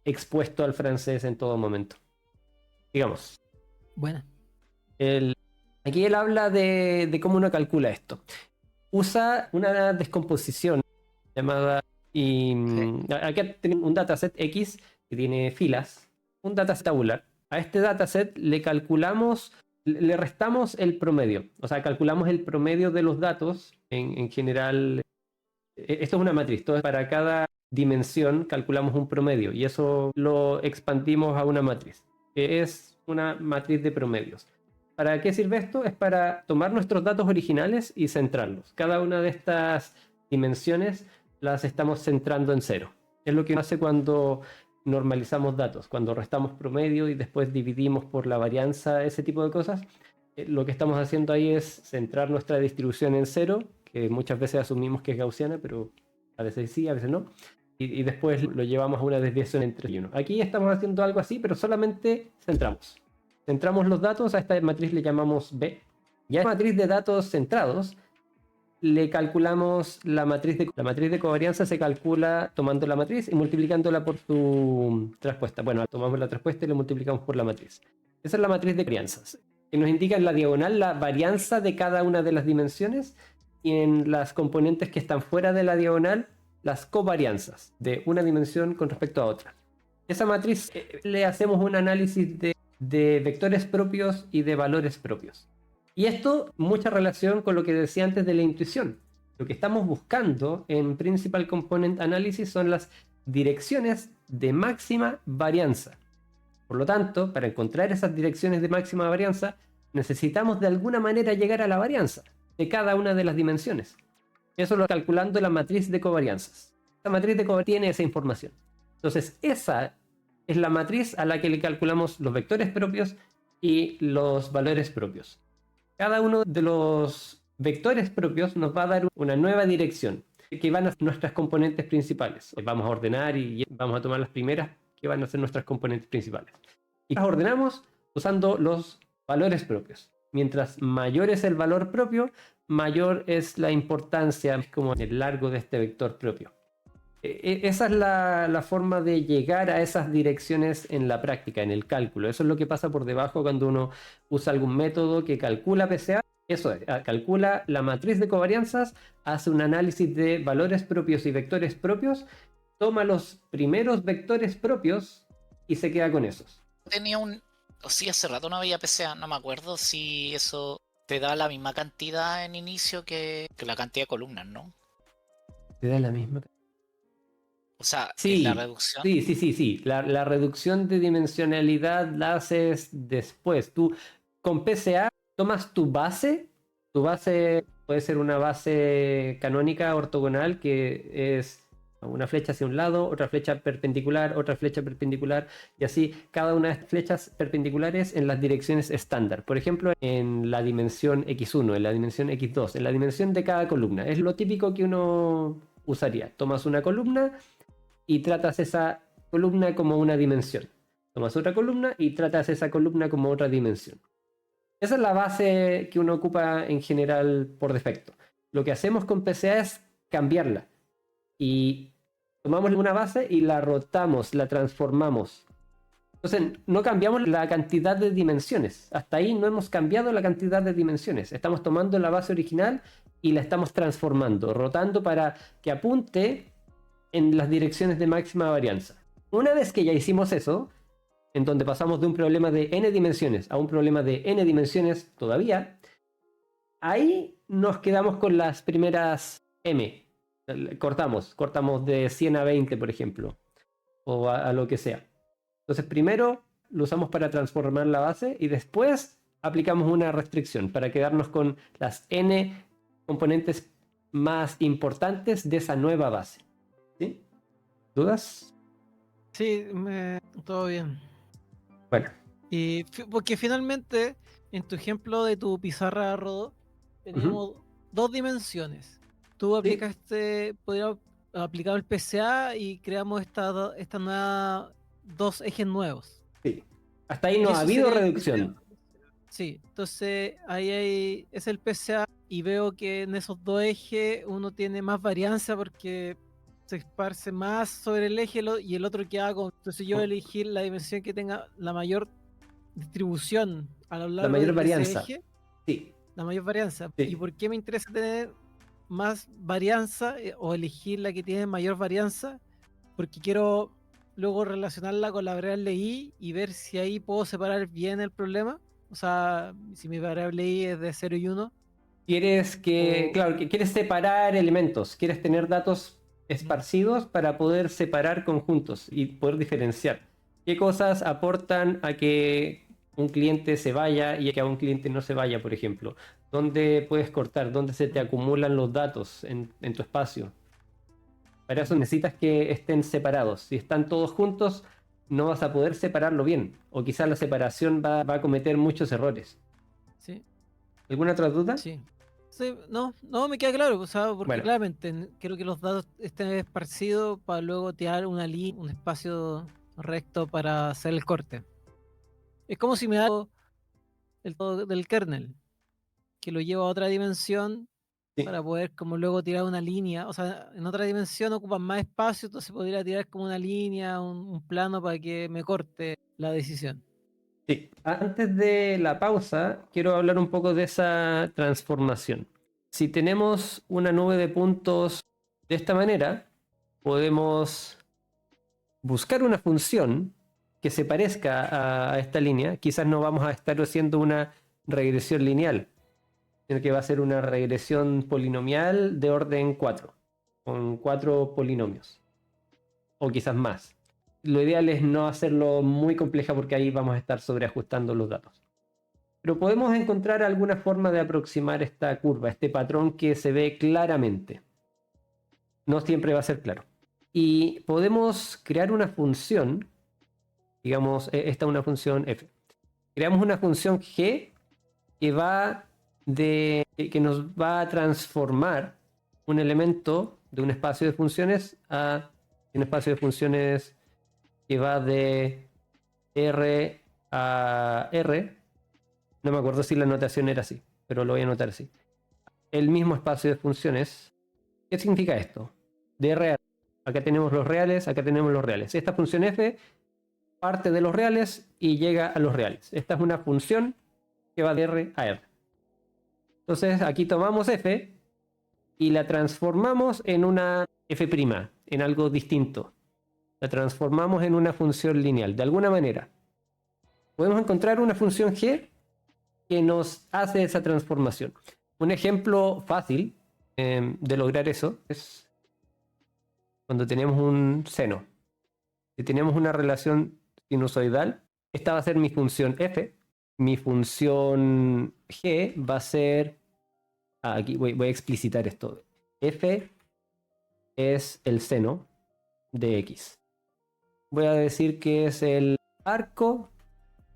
expuesto al francés en todo momento. Digamos. bueno. Aquí él habla de cómo uno calcula esto. Usa una descomposición llamada... Acá tenemos un dataset X que tiene filas. un dataset tabular. A este dataset le restamos el promedio. O sea, calculamos el promedio de los datos en general. Esto es una matriz. Entonces, para cada dimensión calculamos un promedio y eso lo expandimos a una matriz, que es una matriz de promedios. ¿Para qué sirve esto? Es para tomar nuestros datos originales y centrarlos. Cada una de estas dimensiones las estamos centrando en cero. Es lo que hace cuando normalizamos datos, cuando restamos promedio y después dividimos por la varianza, ese tipo de cosas. Lo que estamos haciendo ahí es centrar nuestra distribución en cero, que muchas veces asumimos que es gaussiana, pero a veces sí, a veces no. Y después lo llevamos a una desviación entre 1. Aquí estamos haciendo algo así, pero solamente centramos. Centramos los datos, a esta matriz le llamamos B. Y a esta matriz de datos centrados le calculamos la matriz de covarianza. Se calcula tomando la matriz y multiplicándola por su respuesta. Bueno, tomamos la respuesta y la multiplicamos por la matriz. Esa es la matriz de covarianzas, que nos indica en la diagonal la varianza de cada una de las dimensiones y en las componentes que están fuera de la diagonal las covarianzas de una dimensión con respecto a otra. Esa matriz le hacemos un análisis de vectores propios y de valores propios. Y esto, mucha relación con lo que decía antes de la intuición. Lo que estamos buscando en Principal Component Analysis son las direcciones de máxima varianza. Por lo tanto, para encontrar esas direcciones de máxima varianza, necesitamos de alguna manera llegar a la varianza de cada una de las dimensiones. Eso lo calculando la matriz de covarianzas. La matriz de covarianza tiene esa información. Entonces, esa es la matriz a la que le calculamos los vectores propios y los valores propios. Cada uno de los vectores propios nos va a dar una nueva dirección, que van a ser nuestras componentes principales. Vamos a ordenar y vamos a tomar las primeras que van a ser nuestras componentes principales. Y las ordenamos usando los valores propios. Mientras mayor es el valor propio, mayor es la importancia, es como el largo de este vector propio. Esa es la forma de llegar a esas direcciones en la práctica, en el cálculo. Eso es lo que pasa por debajo cuando uno usa algún método que calcula PCA. Eso es, calcula la matriz de covarianzas, hace un análisis de valores propios y vectores propios, toma los primeros vectores propios y se queda con esos. Sí, hace rato no había PCA, no me acuerdo si eso te da la misma cantidad en inicio que la cantidad de columnas, ¿no? ¿Te da la misma? O sea, sí, la reducción. Sí. La reducción de dimensionalidad la haces después. Tú con PCA tomas tu base puede ser una base canónica ortogonal que es una flecha hacia un lado, otra flecha perpendicular, y así cada una de estas flechas perpendiculares en las direcciones estándar. Por ejemplo, en la dimensión x1, en la dimensión x2, en la dimensión de cada columna. Es lo típico que uno usaría. Tomas una columna y tratas esa columna como una dimensión. Tomas otra columna y tratas esa columna como otra dimensión. Esa es la base que uno ocupa en general por defecto. Lo que hacemos con PCA es cambiarla. Y tomamos una base y la rotamos, la transformamos. Entonces, no cambiamos la cantidad de dimensiones. Hasta ahí no hemos cambiado la cantidad de dimensiones. Estamos tomando la base original y la estamos transformando, rotando para que apunte en las direcciones de máxima varianza. Una vez que ya hicimos eso, en donde pasamos de un problema de n dimensiones a un problema de n dimensiones todavía, ahí nos quedamos con las primeras m. Cortamos de 100 a 20, por ejemplo, o a lo que sea. Entonces primero lo usamos para transformar la base y después aplicamos una restricción para quedarnos con las n componentes más importantes de esa nueva base. ¿Sí? ¿Dudas? Sí, todo bien. Bueno. Y porque finalmente, en tu ejemplo de tu pizarra, Rodo, teníamos dos dimensiones. Tú aplicaste, podríamos aplicar el PCA y creamos esta nueva, dos ejes nuevos. Sí. Hasta ahí no ha habido reducción. Sí, entonces ahí es el PCA y veo que en esos dos ejes uno tiene más varianza porque se esparce más sobre el eje y el otro queda con... Entonces yo elegí la dimensión que tenga la mayor distribución a lo largo de ese eje. Sí. La mayor varianza. Sí. ¿Y por qué me interesa tener más varianza o elegir la que tiene mayor varianza? Porque quiero luego relacionarla con la variable i y ver si ahí puedo separar bien el problema. O sea, si mi variable i es de 0 y 1. Claro, que quieres separar elementos, quieres tener datos esparcidos para poder separar conjuntos y poder diferenciar qué cosas aportan a que un cliente se vaya y a que a un cliente no se vaya, por ejemplo. ¿Dónde puedes cortar? ¿Dónde se te acumulan los datos en tu espacio? Para eso necesitas que estén separados. Si están todos juntos, no vas a poder separarlo bien. O quizás la separación va a cometer muchos errores. Sí, ¿Alguna otra duda? sí. Sí, no, me queda claro, o sea, porque Bueno, claramente quiero que los datos estén esparcidos para luego tirar una línea, un espacio recto para hacer el corte. Es como si me da el todo del kernel, que lo llevo a otra dimensión sí. para poder como luego tirar una línea. O sea, en otra dimensión ocupan más espacio, entonces podría tirar como una línea, un plano para que me corte la decisión. Sí, antes de la pausa, quiero hablar un poco de esa transformación. Si tenemos una nube de puntos de esta manera, podemos buscar una función que se parezca a esta línea. Quizás no vamos a estar haciendo una regresión lineal, sino que va a ser una regresión polinomial de orden 4, con 4 polinomios, o quizás más. Lo ideal es no hacerlo muy compleja porque ahí vamos a estar sobreajustando los datos. Pero podemos encontrar alguna forma de aproximar esta curva, este patrón que se ve claramente. No siempre va a ser claro. Y podemos crear una función, digamos, esta es una función f. Creamos una función g que nos va a transformar un elemento de un espacio de funciones a un espacio de funciones que va de R a R. No me acuerdo si la notación era así, pero lo voy a anotar así. El mismo espacio de funciones. ¿Qué significa esto? De R a R. Acá tenemos los reales, acá tenemos los reales. Esta función f parte de los reales y llega a los reales. Esta es una función que va de R a R. Entonces aquí tomamos f y la transformamos en una f', en algo distinto. La transformamos en una función lineal, de alguna manera. Podemos encontrar una función g que nos hace esa transformación. Un ejemplo fácil de lograr eso es cuando tenemos un seno. Si tenemos una relación sinusoidal, esta va a ser mi función f. Mi función g va a ser... aquí voy a explicitar esto. F es el seno de x. Voy a decir que es el arco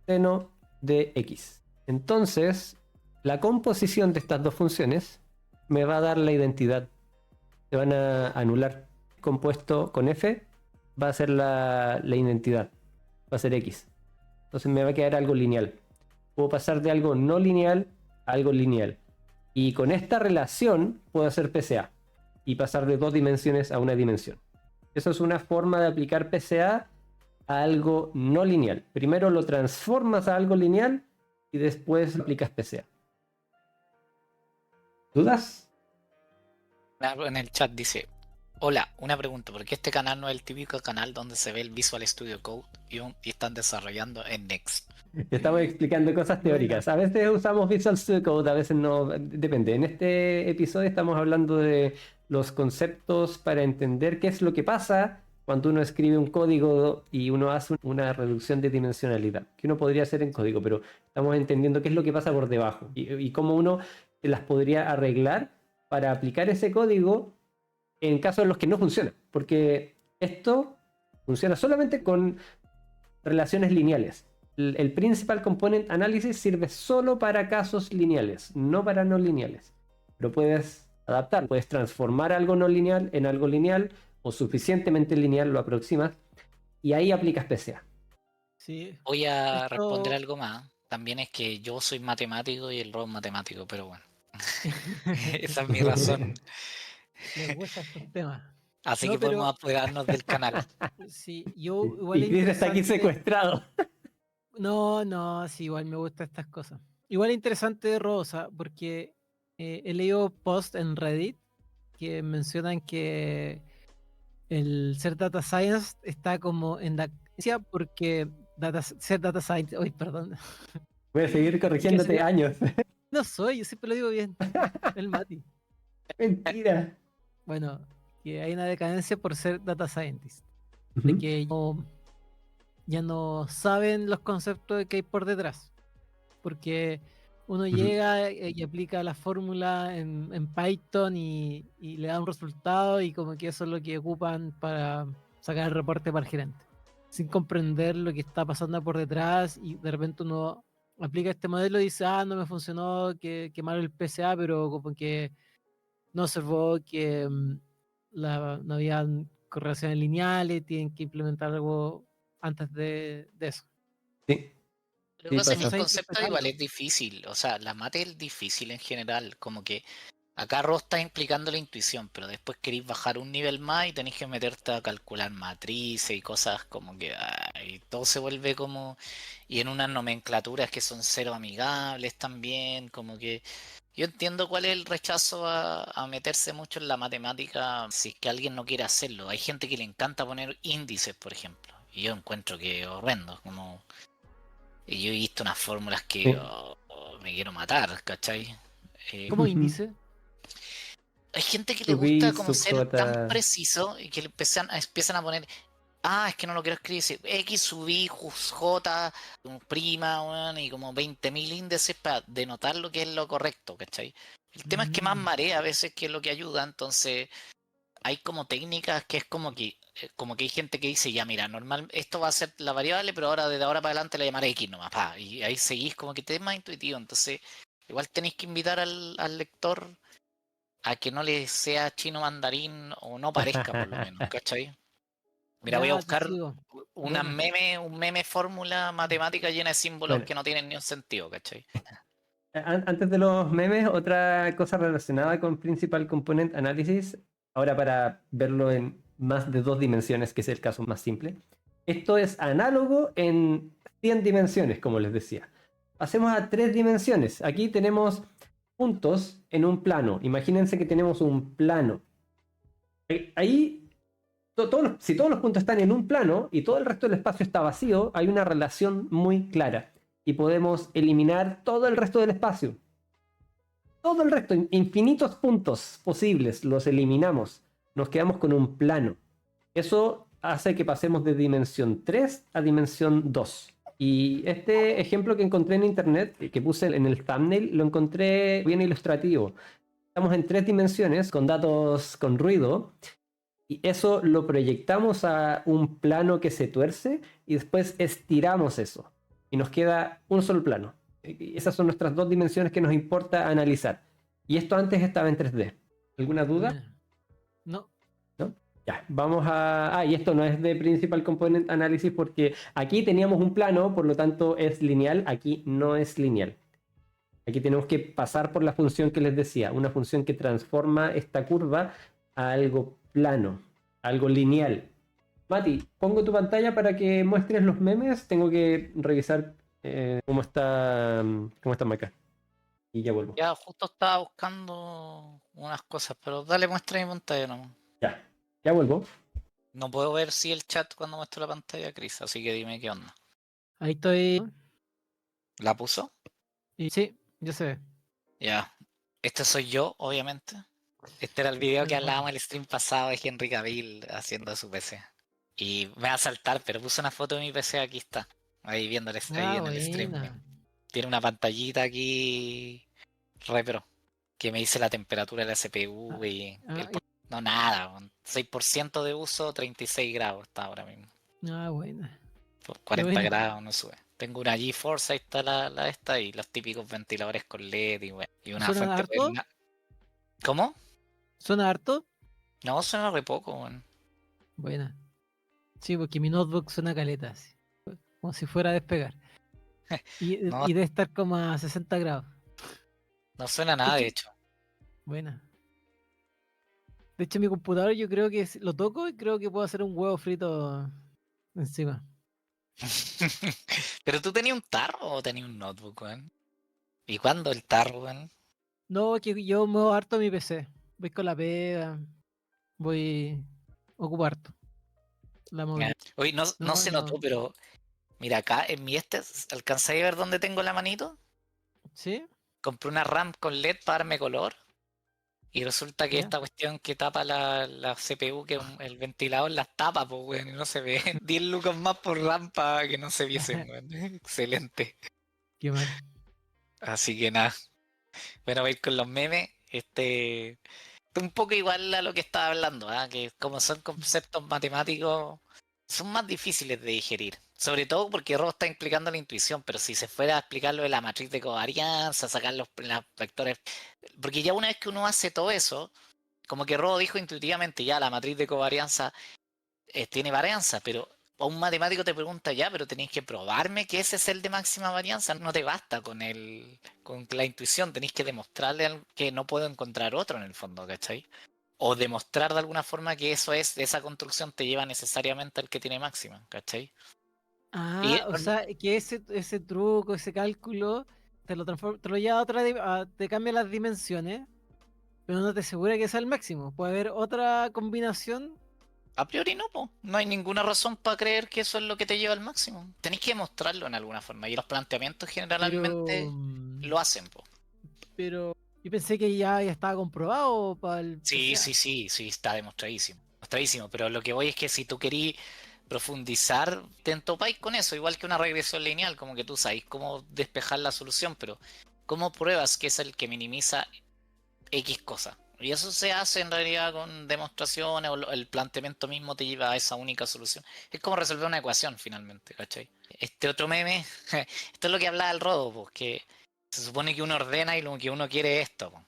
seno de x. Entonces, la composición de estas dos funciones me va a dar la identidad. Se van a anular. Compuesto con f va a ser la identidad. Va a ser x. Entonces me va a quedar algo lineal. Puedo pasar de algo no lineal a algo lineal. Y con esta relación puedo hacer PCA y pasar de 2 dimensiones a una dimensión. Eso es una forma de aplicar PCA a algo no lineal. Primero lo transformas a algo lineal y después aplicas PCA. ¿Dudas? En el chat dice: hola, una pregunta, ¿por qué este canal no es el típico canal donde se ve el Visual Studio Code y están desarrollando en Next? Estamos explicando cosas teóricas. A veces usamos Visual Studio Code, a veces no. Depende. En este episodio estamos hablando de los conceptos para entender qué es lo que pasa cuando uno escribe un código y uno hace una reducción de dimensionalidad, que uno podría hacer en código, pero estamos entendiendo qué es lo que pasa por debajo y cómo uno las podría arreglar para aplicar ese código en casos en los que no funciona. Porque esto funciona solamente con relaciones lineales. El Principal Component Analysis sirve solo para casos lineales, no para no lineales. Pero puedes adaptar, puedes transformar algo no lineal en algo lineal o suficientemente lineal, lo aproximas y ahí aplicas PCA. Sí. Voy a Esto- responder algo más. También es que yo soy matemático y el Rob matemático, pero bueno. Esa es mi razón. Les gusta estos temas. Así No, que podemos pero apoderarnos del canal. sí, yo igual Y es Chris está aquí interesante. secuestrado. No, sí, igual me gustan estas cosas. Igual es interesante Rosa, porque he leído posts en Reddit que mencionan que el ser data science está como en la porque ser data science, uy, perdón, Voy a seguir que corrigiéndote años. no soy, yo siempre lo digo bien, el Mati. Mentira. Bueno, que hay una decadencia por ser data scientist, de Ujú, que ya no saben los conceptos que hay por detrás, porque uno ujú. llega y aplica la fórmula en Python y le da un resultado y como que eso es lo que ocupan para sacar el reporte para el gerente, sin comprender lo que está pasando por detrás y de repente uno aplica este modelo y dice, ah, no me funcionó, que malo el PCA, pero como que no observó que no había correlaciones lineales, tienen que implementar algo antes de eso. Sí, Lo que sí pasa es que No el pasa. sé concepto igual interpretarlo. es difícil, o sea, la mate es difícil en general, como que acá Ro está implicando la intuición, pero después queréis bajar un nivel más y tenéis que meterte a calcular matrices y cosas como que y todo se vuelve como, y en unas nomenclaturas que son cero amigables también, como que yo entiendo cuál es el rechazo a meterse mucho en la matemática si es que alguien no quiere hacerlo. Hay gente que le encanta poner índices, por ejemplo, y yo encuentro que es horrendo, como... Y yo he visto unas fórmulas que Sí. me quiero matar, ¿cachai? ¿Cómo Ujú. índice? Hay gente que le Sub gusta I, como sub ser tan J. preciso y que le empiezan a poner, es que no lo quiero escribir, sí, X sub Y, J, prima, weón, y como 20.000 índices para denotar lo que es lo correcto, ¿cachai? El tema es que más Mm, marea a veces que es lo que ayuda, entonces hay como técnicas que es como que hay gente que dice, ya mira, normal, esto va a ser la variable, pero ahora desde ahora para adelante la llamaré X nomás, pa, y ahí seguís como que te es más intuitivo, entonces igual tenéis que invitar al lector a que no le sea chino mandarín o no parezca por lo menos, ¿cachai? Mira, voy a ya te buscar sigo. Buena. un meme fórmula matemática llena de símbolos Bueno, que no tienen ni un sentido, ¿cachai? antes de los memes, otra cosa relacionada con Principal Component Analysis, ahora para verlo en más de 2 dimensiones, que es el caso más simple. Esto es análogo en 100 dimensiones, como les decía. Pasemos a 3 dimensiones. Aquí tenemos puntos en un plano. Imagínense que tenemos un plano. Ahí, si todos los puntos están en un plano y todo el resto del espacio está vacío, hay una relación muy clara. Y podemos eliminar todo el resto del espacio. Todo el resto, infinitos puntos posibles, los eliminamos. Nos quedamos con un plano. Eso hace que pasemos de dimensión 3 a dimensión 2. Y este ejemplo que encontré en internet, que puse en el thumbnail, lo encontré bien ilustrativo. Estamos en 3 dimensiones con datos con ruido y eso lo proyectamos a un plano que se tuerce y después estiramos eso. Y nos queda un solo plano. Y esas son nuestras 2 dimensiones que nos importa analizar. Y esto antes estaba en 3D. ¿Alguna duda? Buena. No. ¿No? Ya, vamos a... y esto no es de Principal Component Analysis porque aquí teníamos un plano, por lo tanto es lineal, aquí no es lineal. Aquí tenemos que pasar por la función que les decía, una función que transforma esta curva a algo plano, algo lineal. Mati, pongo tu pantalla para que muestres los memes. Tengo que revisar cómo está acá. Y ya vuelvo. Ya justo estaba buscando unas cosas, pero dale muestra mi pantalla nomás. Ya, ya vuelvo. No puedo ver si el chat cuando muestro la pantalla, Chris, así que dime qué onda. Ahí estoy. ¿La puso? Y sí, ya se ve. Ya. Este soy yo, obviamente. Este era el video que hablábamos en el stream pasado de Henry Cavill haciendo su PC. Y me va a saltar, pero puse una foto de mi PC, aquí está. Ahí Ah, en el stream. buena. Tiene una pantallita aquí re pro, que me dice la temperatura de la Ah, CPU y ah, no nada, 6% de uso, 36 grados está ahora mismo. buena. Por Qué 40 buena. grados no sube. Tengo una GeForce, ahí está la esta, y los típicos ventiladores con LED y, bueno, y una ¿Suena fuente harto? ¿Cómo? ¿Suena harto? No, suena re poco, weón. Buena. Sí, porque mi notebook suena caleta, así, como si fuera a despegar. No, Y debe estar como a 60 grados. no suena De nada, de hecho, hecho. buena. De hecho, mi computador yo creo que lo toco y creo que puedo hacer un huevo frito encima. ¿Pero tú tenías un tarro o tenías un notebook, weón? ¿Y cuándo el tarro, weón? No, que yo muevo harto mi PC. Voy con la pega, voy ocupa harto la movilidad. Oye, no No, se no. notó, pero mira acá en mi ¿alcanzáis a ver dónde tengo la manito? ¿Sí? Compré una RAM con LED para darme color. Y resulta que ¿Ya? esta cuestión que tapa la CPU, que el ventilador las tapa, pues, weón, y no se ve. 10 lucas más por rampa que no se viesen, weón. Excelente. Qué mal. Así que nada. Bueno, voy a ir con los memes. Un poco igual a lo que estaba hablando, ¿ah? Que como son conceptos matemáticos, son más difíciles de digerir. Sobre todo porque Robo está implicando la intuición, pero si se fuera a explicar lo de la matriz de covarianza, sacar los vectores. Porque ya una vez que uno hace todo eso, como que Robo dijo intuitivamente, ya la matriz de covarianza tiene varianza, pero a un matemático te pregunta ya, pero tenéis que probarme que ese es el de máxima varianza. No te basta con la intuición, tenéis que demostrarle que no puedo encontrar otro en el fondo, ¿cachai? O demostrar de alguna forma que esa construcción te lleva necesariamente al que tiene máxima, ¿cachai? Y O sea, que ese truco, ese cálculo, te lo lleva a te cambia las dimensiones, pero no te asegura que sea el máximo. Puede haber otra combinación, a priori no, po. No hay ninguna razón para creer que eso es lo que te lleva al máximo. Tenéis que demostrarlo en alguna forma. Y los planteamientos pero, generalmente lo hacen, po. pero yo pensé que ya estaba comprobado para el Sí, PCA. sí, sí, sí, está demostradísimo. Demostradísimo, pero lo que voy es que si tú querís profundizar, te entopáis con eso, igual que una regresión lineal, como que tú sabes cómo despejar la solución, pero ¿cómo pruebas que es el que minimiza X cosa? Y eso se hace en realidad con demostraciones o el planteamiento mismo te lleva a esa única solución. Es como resolver una ecuación finalmente, ¿cachai? Este otro meme, esto es lo que hablaba el Rodo, pues, que se supone que uno ordena y lo que uno quiere es esto, pues.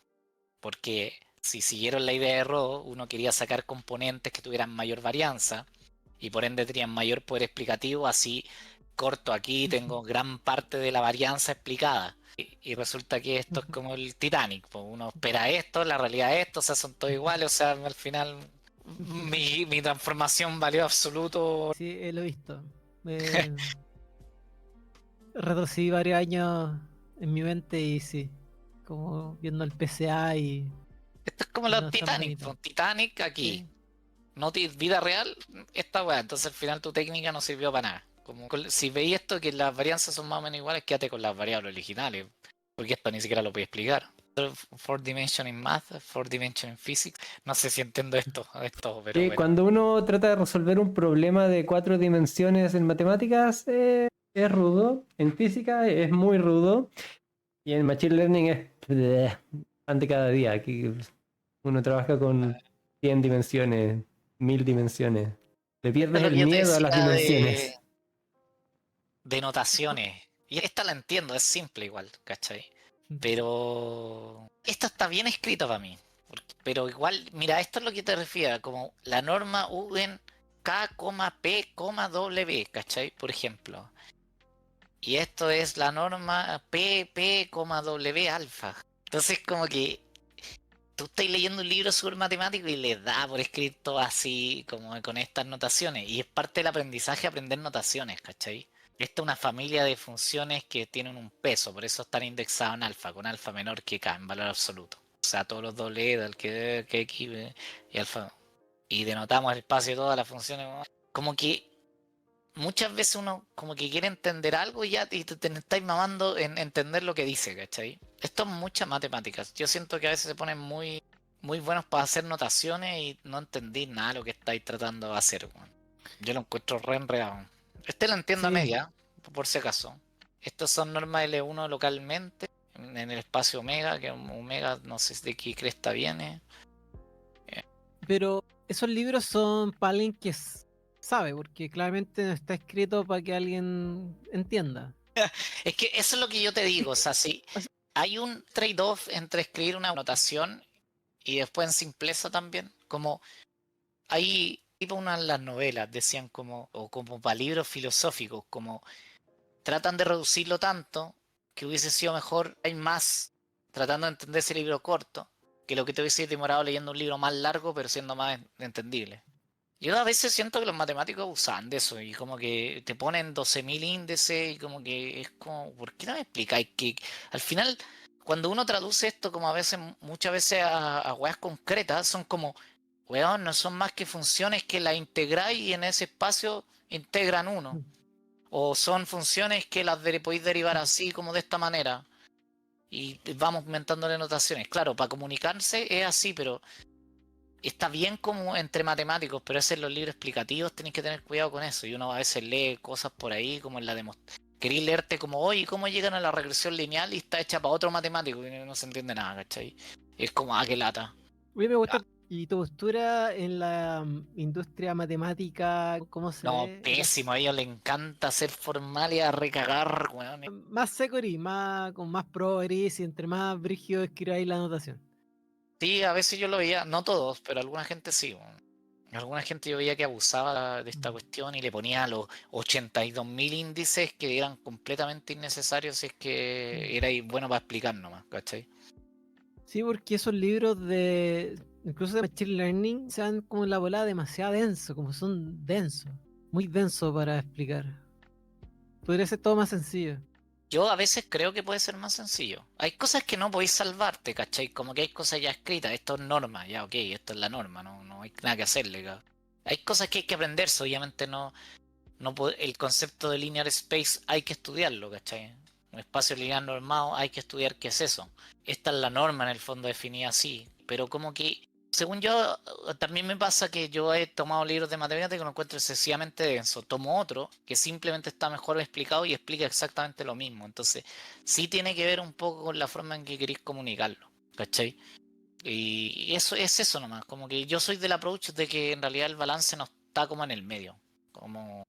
Porque si siguieron la idea de Rodo, uno quería sacar componentes que tuvieran mayor varianza y por ende tenían mayor poder explicativo, así corto aquí, tengo gran parte de la varianza explicada. Y resulta que esto es como el Titanic, pues uno espera esto, la realidad es esto, o sea, son todos iguales, o sea, al final mi transformación valió absoluto. Sí, lo he visto. Eh, Retrocedí varios años en mi mente y sí, como viendo el PCA Esto es como y los no es tan Titanic, bonito. pues, Titanic aquí. Sí. No vida real, esta weá. Entonces al final tu técnica no sirvió para nada. Si veis esto que las varianzas son más o menos iguales, quédate con las variables originales. Porque esto ni siquiera lo puedo explicar. Four dimension in math, four dimension in physics. No sé si entiendo esto, pero Sí, bueno. cuando uno trata de resolver un problema de 4 dimensiones en matemáticas, es rudo. En física es muy rudo. Y en Machine Learning es pan de cada día. Aquí uno trabaja con 100 dimensiones, 1000 dimensiones. Le Esto es pierdes lo el que yo te miedo a las decía dimensiones. de notaciones. Y esta la entiendo, es simple igual, ¿cachai? Pero esto está bien escrito para mí. Pero igual, mira, esto es lo que te refiero, como la norma U en K, P, W, ¿cachai? Por ejemplo. Y esto es la norma P, W alfa. Entonces como que tú estás leyendo un libro súper matemático y le da por escrito así, como con estas notaciones. Y es parte del aprendizaje aprender notaciones, ¿cachai? Esta es una familia de funciones que tienen un peso, por eso están indexados en alfa, con alfa menor que K en valor absoluto. O sea, todos los doble del que X y alfa. Y denotamos el espacio de todas las funciones. Como que muchas veces uno como que quiere entender algo y ya te estáis mamando en entender lo que dice, ¿cachai? Esto es muchas matemáticas. Yo siento que a veces se ponen muy, muy buenos para hacer notaciones y no entendí nada de lo que estáis tratando de hacer, weón. Yo lo encuentro re enredado. Lo entiendo a Sí, media, por si acaso. Estas son normas L1 localmente, en el espacio omega, que omega no sé de qué cresta viene. pero esos libros son para alguien que sabe, porque claramente no está escrito para que alguien entienda. Es que eso es lo que yo te digo, o sea, si O sea, hay un trade-off entre escribir una notación y después en simpleza también, como hay tipo una de las novelas decían como o como para libros filosóficos, como tratan de reducirlo tanto que hubiese sido mejor hay más tratando de entender ese libro corto que lo que te hubiese demorado leyendo un libro más largo pero siendo más entendible. Yo a veces siento que los matemáticos usan de eso y como que te ponen 12.000 índices y como que es como, ¿por qué no me explicáis que al final cuando uno traduce esto como a veces, muchas veces a weas concretas, son como weón, no son más que funciones que las integráis y en ese espacio integran uno. O son funciones que las podéis derivar así como de esta manera. Y vamos aumentándole notaciones. Claro, para comunicarse es así, pero está bien como entre matemáticos, pero ese en los libros explicativos tenéis que tener cuidado con eso. Y uno a veces lee cosas por ahí como en la demostración. Queréis leerte como, oye, ¿cómo llegan a la regresión lineal? Y está hecha para otro matemático y no se entiende nada, ¿cachai? Es como, qué lata. Oye, me gusta. ¿Y tu postura en la industria matemática? ¿Cómo se No, ve? pésimo, a ellos les encanta ser formal y a recagar, weón. Más securí, más, con más progres y entre más brígido escribáis la anotación. Sí, a veces yo lo veía, no todos, pero alguna gente sí, weón. Alguna gente yo veía que abusaba de esta cuestión y le ponía los 82.000 índices que eran completamente innecesarios si es que era bueno para explicar nomás, ¿cachai? Sí, porque esos libros de, incluso de Machine Learning, se dan como en la volada demasiado denso, como son densos, muy densos para explicar. Podría ser todo más sencillo. Yo a veces creo que puede ser más sencillo. Hay cosas que no podéis salvarte, ¿cachai? Como que hay cosas ya escritas, esto es norma, ya ok, esto es la norma, no hay nada que hacerle, cabrón. Hay cosas que hay que aprenderse, obviamente el concepto de linear space hay que estudiarlo, ¿cachai? Un espacio lineal normado hay que estudiar qué es eso. Esta es la norma en el fondo definida así, pero como que, según yo, también me pasa que yo he tomado libros de matemáticas que lo encuentro excesivamente denso. Tomo otro que simplemente está mejor explicado y explica exactamente lo mismo. Entonces, sí tiene que ver un poco con la forma en que queréis comunicarlo, ¿cachai? Y eso es eso nomás, como que yo soy del approach de que en realidad el balance no está como en el medio, como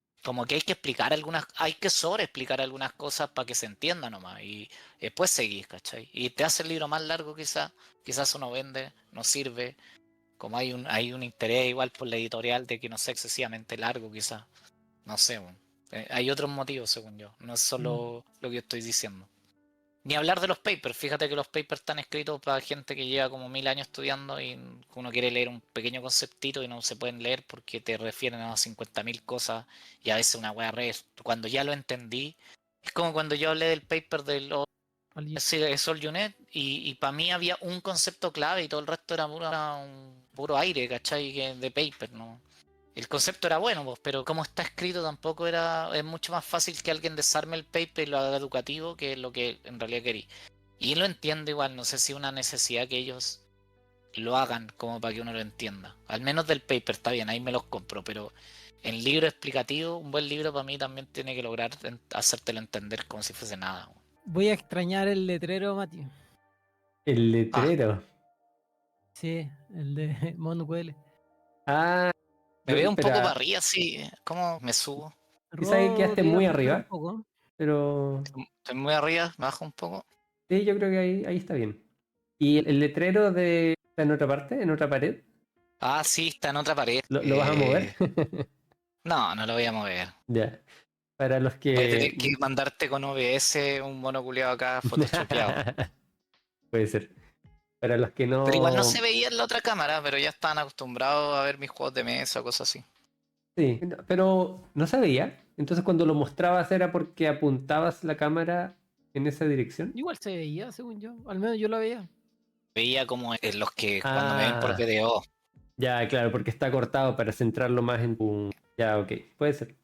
que hay que explicar hay que sobreexplicar algunas cosas para que se entienda nomás y después seguís, ¿cachai? Y te hace el libro más largo quizás uno vende, no sirve, como hay un interés igual por la editorial de que no sea excesivamente largo quizás, no sé, bueno. Hay otros motivos según yo, no es solo lo que yo estoy diciendo. Ni hablar de los papers, fíjate que los papers están escritos para gente que lleva como 1000 años estudiando y uno quiere leer un pequeño conceptito y no se pueden leer porque te refieren a 50.000 cosas y a veces una wea cuando ya lo entendí, es como cuando yo hablé del paper del Sol Unit y para mí había un concepto clave y todo el resto era puro aire, ¿cachai? De paper, ¿no? El concepto era bueno, pues, pero como está escrito tampoco es mucho más fácil que alguien desarme el paper y lo haga educativo que lo que en realidad quería. Y lo entiendo igual, no sé si una necesidad que ellos lo hagan como para que uno lo entienda. Al menos del paper está bien, ahí me los compro, pero en libro explicativo, un buen libro para mí también tiene que lograr hacértelo entender como si fuese nada. Voy a extrañar el letrero, Mati. El Ah, letrero. Sí, el de Monwell. Ah, me veo un poco para espera, arriba así, ¿cómo me subo? quizá que quedaste Debería muy bajar un arriba, poco. pero Estoy muy arriba, me bajo un poco. sí, yo creo que ahí está bien. ¿Y el letrero está en otra parte, en otra pared? Ah, sí, está en otra pared. ¿Lo vas a mover? No lo voy a mover. Ya. Para los Voy a que... tener que mandarte con OBS un mono culiado acá photoshopeado. Puede ser. Para los que Pero igual no no... se veía en la otra cámara, pero ya están acostumbrados a ver mis juegos de mesa o cosas así. Sí, pero no sabía. Entonces cuando lo mostrabas era porque apuntabas la cámara en esa dirección. Igual se veía, según yo. Al menos yo lo veía. Veía como en los que cuando me ven por Ah, video. ya, claro, porque está cortado para centrarlo más en tu... Ya, ok, puede ser.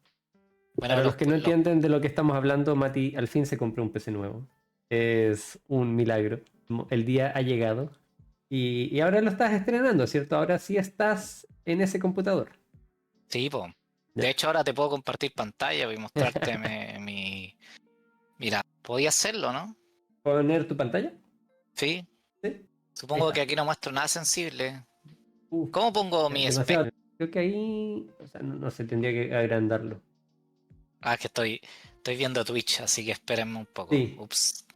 Bueno, Para los que no entienden de lo que estamos hablando, Mati al fin se compró un PC nuevo. Es un milagro. El día ha llegado. Y ahora lo estás estrenando, ¿cierto? Ahora sí estás en ese computador. sí, po. Ya. De hecho, ahora te puedo compartir pantalla y mostrarte mi... Mira, podía hacerlo, ¿no? ¿Poner tu pantalla? Sí. Sí. Ahí Supongo que está. aquí no muestro nada sensible. Uf, ¿Cómo pongo mi spec? demasiado. Creo que ahí, o sea, no sé, tendría que agrandarlo. Ah, es que estoy viendo Twitch, así que espérenme un poco. Sí, Ups.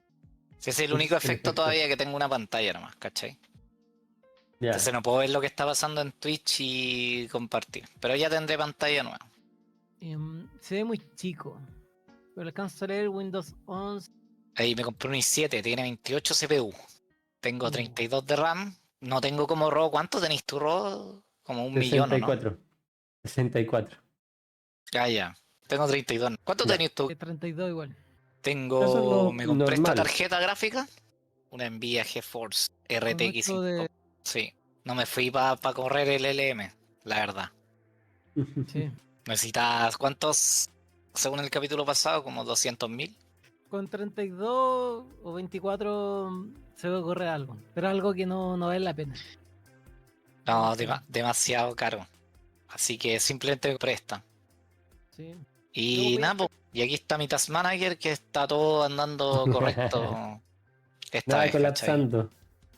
Ese es el único ups, en efecto efecto. todavía que tengo una pantalla nomás, ¿cachai? Ya. Entonces no puedo ver lo que está pasando en Twitch y compartir. Pero ya tendré pantalla nueva. Se ve muy chico. Pero alcanzo a leer Windows 11. Ahí me compré un i7, tiene 28 CPU. Tengo 32 de RAM. No tengo como RAW. ¿Cuánto tenéis tu RAW? Como 1.000.000, ¿o no? 64. 64. Ah, ya. Tengo 32. ¿Cuánto Ya. tenéis tú? 32 igual. Eso es lo Me compré esta normal. tarjeta gráfica. Una Nvidia GeForce Con RTX 8 de... Sí. No me fui para correr el LM, la verdad. Sí. Necesitas, ¿cuántos? Según el capítulo pasado, como 200.000. Con 32 o 24 se puede correr algo, pero algo que no vale la pena. No, Sí. demasiado caro. Así que simplemente presta. Sí. Yo Y voy a- nada, po, y aquí está mi Task Manager que está todo andando correcto esta Nada vez, ¿cachai? colapsando.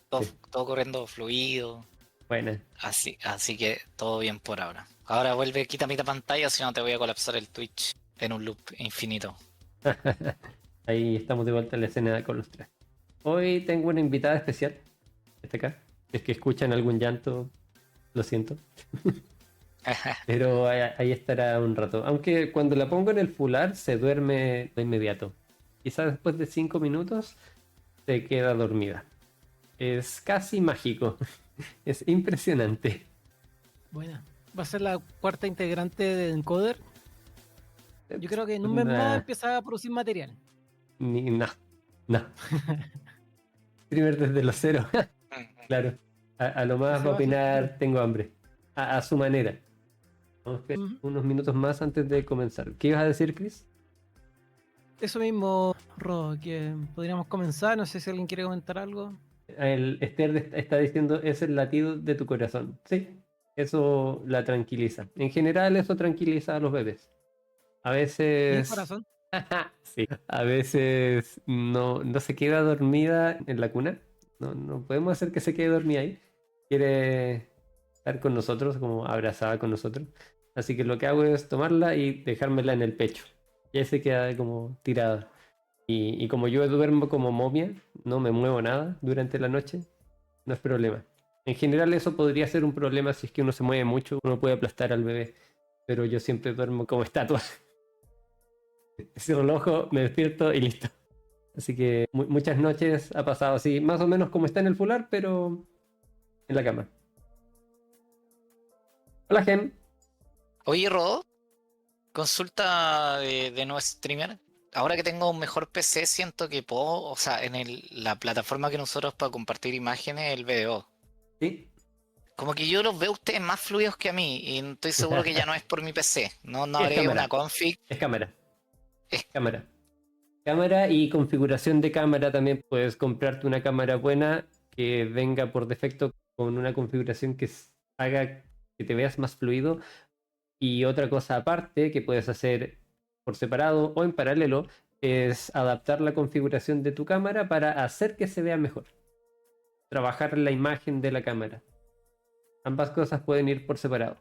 Todo, Sí, todo corriendo fluido. buena. Así que todo bien por ahora. Ahora vuelve, quita mitad pantalla, si no te voy a colapsar el Twitch en un loop infinito. Ahí estamos de vuelta en la escena con los tres. Hoy tengo una invitada especial. Está acá. Es que escuchan algún llanto, lo siento. Pero ahí estará un rato. Aunque cuando la pongo en el fular se duerme de inmediato. Quizás después de 5 minutos se queda dormida. Es casi mágico. Es impresionante. Buena. Va a ser la cuarta integrante de Encoder. Yo creo que en un mes más Nah, empieza a producir material. no, no. Primero desde los cero. Claro. A lo más Ese va a va a ser el opinar, tengo hambre. A su manera. Vamos a esperar Ujú. unos minutos más antes de comenzar. ¿Qué ibas a decir, Chris? Eso mismo, Ro, que podríamos comenzar. No sé si alguien quiere comentar algo. El Esther está diciendo es el latido de tu corazón. Sí, eso la tranquiliza. En general eso tranquiliza a los bebés. A ¿Tienes veces, corazón? sí, a veces no se queda dormida en la cuna. No podemos hacer que se quede dormida ahí. Quiere estar con nosotros, como abrazada con nosotros. Así que lo que hago es tomarla y dejármela en el pecho. Y ahí se queda como tirada. Y como yo duermo como momia, no me muevo nada durante la noche, no es problema. En general eso podría ser un problema si es que uno se mueve mucho, uno puede aplastar al bebé, pero yo siempre duermo como estatua. Cierro el ojo, me despierto y listo. Así que muchas noches ha pasado así, más o menos como está en el fular, pero en la cama. Hola, Gem. Oye, Rodo, consulta de no streamer. Ahora que tengo un mejor PC, siento que puedo, o sea, en la plataforma que nosotros para compartir imágenes, el VDO. Sí. Como que yo los veo a ustedes más fluidos que a mí y estoy seguro que ya no es por mi PC. No Es haré una cámara, config. es cámara, Es- cámara. Cámara y configuración de cámara también. Puedes comprarte una cámara buena que venga por defecto con una configuración que haga que te veas más fluido. Y otra cosa aparte que puedes hacer por separado o en paralelo es adaptar la configuración de tu cámara para hacer que se vea mejor. Trabajar la imagen de la cámara. Ambas cosas pueden ir por separado.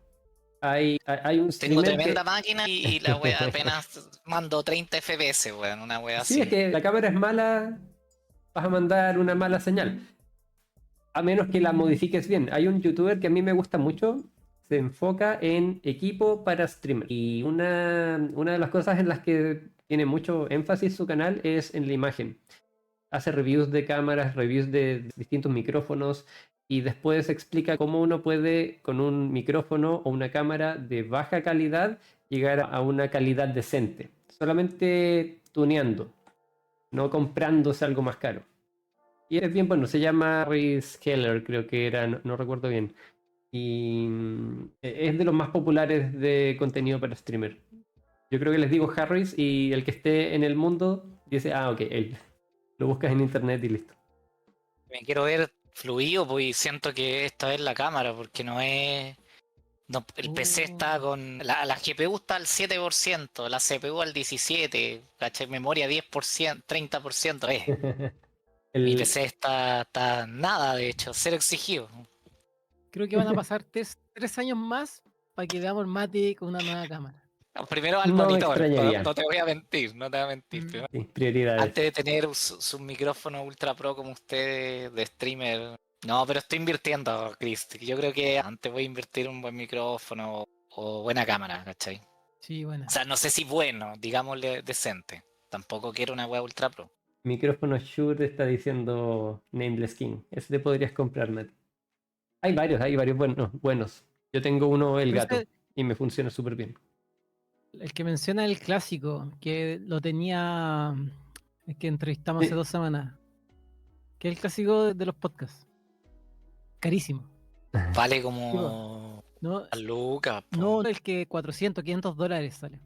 Hay un Tengo streamer tremenda que... máquina y la wea apenas mando 30 FPS, weón, una wea Sí, es así. que la cámara es mala, vas a mandar una mala señal. A menos que la modifiques bien. Hay un youtuber que a mí me gusta mucho, se enfoca en equipo para streamer. Y una de las cosas en las que tiene mucho énfasis su canal es en la imagen. Hace reviews de cámaras, reviews de distintos micrófonos y después explica cómo uno puede con un micrófono o una cámara de baja calidad llegar a una calidad decente. Solamente tuneando, no comprándose algo más caro. Y es bien bueno, se llama Harris Keller, creo que era, no recuerdo bien. Y es de los más populares de contenido para streamer. Yo creo que les digo Harris y el que esté en el mundo dice, ah, ok, él. Lo buscas en internet y listo. Me quiero ver fluido, pues y siento que esta es la cámara, porque no es. No, el PC está con. La GPU está al 7%, la CPU al 17%, ¿cachai? Memoria 10%, 30%. Mi El, PC está nada, de hecho, cero exigido. Creo que van a pasar 3 años más para que veamos el Mati con una nueva cámara. Primero al no me monitor, extrañaría. no te voy a mentir, no te voy a mentir. Mm. Sí, prioridades. Antes de tener su micrófono ultra pro como ustedes de streamer. No, pero estoy invirtiendo, Chris. Yo creo que antes voy a invertir un buen micrófono o buena cámara, ¿cachai? Sí, O buena. sea, no sé si bueno, digámosle decente. Tampoco quiero una web ultra pro. Micrófono Shure está diciendo Nameless King. Ese te podrías comprar, Nat. Hay varios buenos. Yo tengo uno, el Pero gato, y me funciona súper bien. el que menciona el clásico, que lo tenía, el que entrevistamos hace Sí, 2 semanas, que es el clásico de los podcasts. Carísimo. Vale Sí, po. como No, a lucas, po. no el que 400, $500 sale.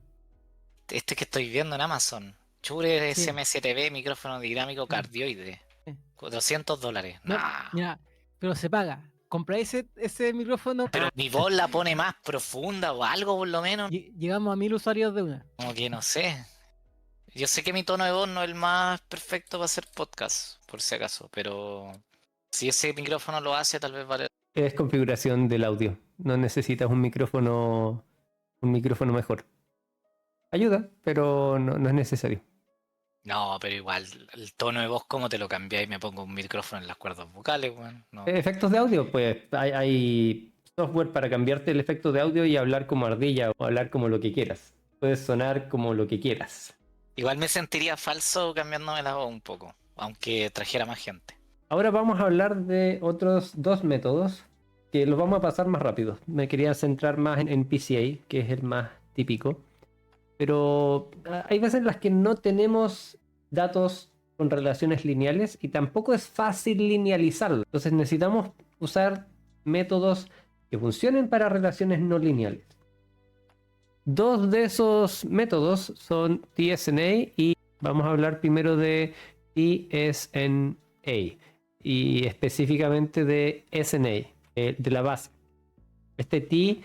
Este que estoy viendo en Amazon. Shure Sí, SM7B, micrófono dinámico sí, cardioide. sí. $400. No, Nah. mira, pero se paga. Compráis ese micrófono, Pero mi voz la pone más profunda o algo por lo menos. llegamos a 1000 usuarios de una. Como que no sé. Yo sé que mi tono de voz no es el más perfecto para hacer podcast, por si acaso, pero si ese micrófono lo hace, tal vez vale. Es configuración del audio. No necesitas un micrófono mejor. Ayuda, pero no es necesario. No, pero igual, el tono de voz, ¿cómo te lo cambiáis? Me pongo un micrófono en las cuerdas vocales, weón. No. Efectos de audio, pues hay software para cambiarte el efecto de audio y hablar como ardilla o hablar como lo que quieras. Puedes sonar como lo que quieras. Igual me sentiría falso cambiándome la voz un poco, aunque trajera más gente. Ahora vamos a hablar de otros dos métodos que los vamos a pasar más rápido. Me quería centrar más en PCA, que es el más típico. Pero hay veces en las que no tenemos datos con relaciones lineales y tampoco es fácil linealizarlo. Entonces necesitamos usar métodos que funcionen para relaciones no lineales. Dos de esos métodos son TSNA y vamos a hablar primero de TSNA y específicamente de SNA, de la base. Este T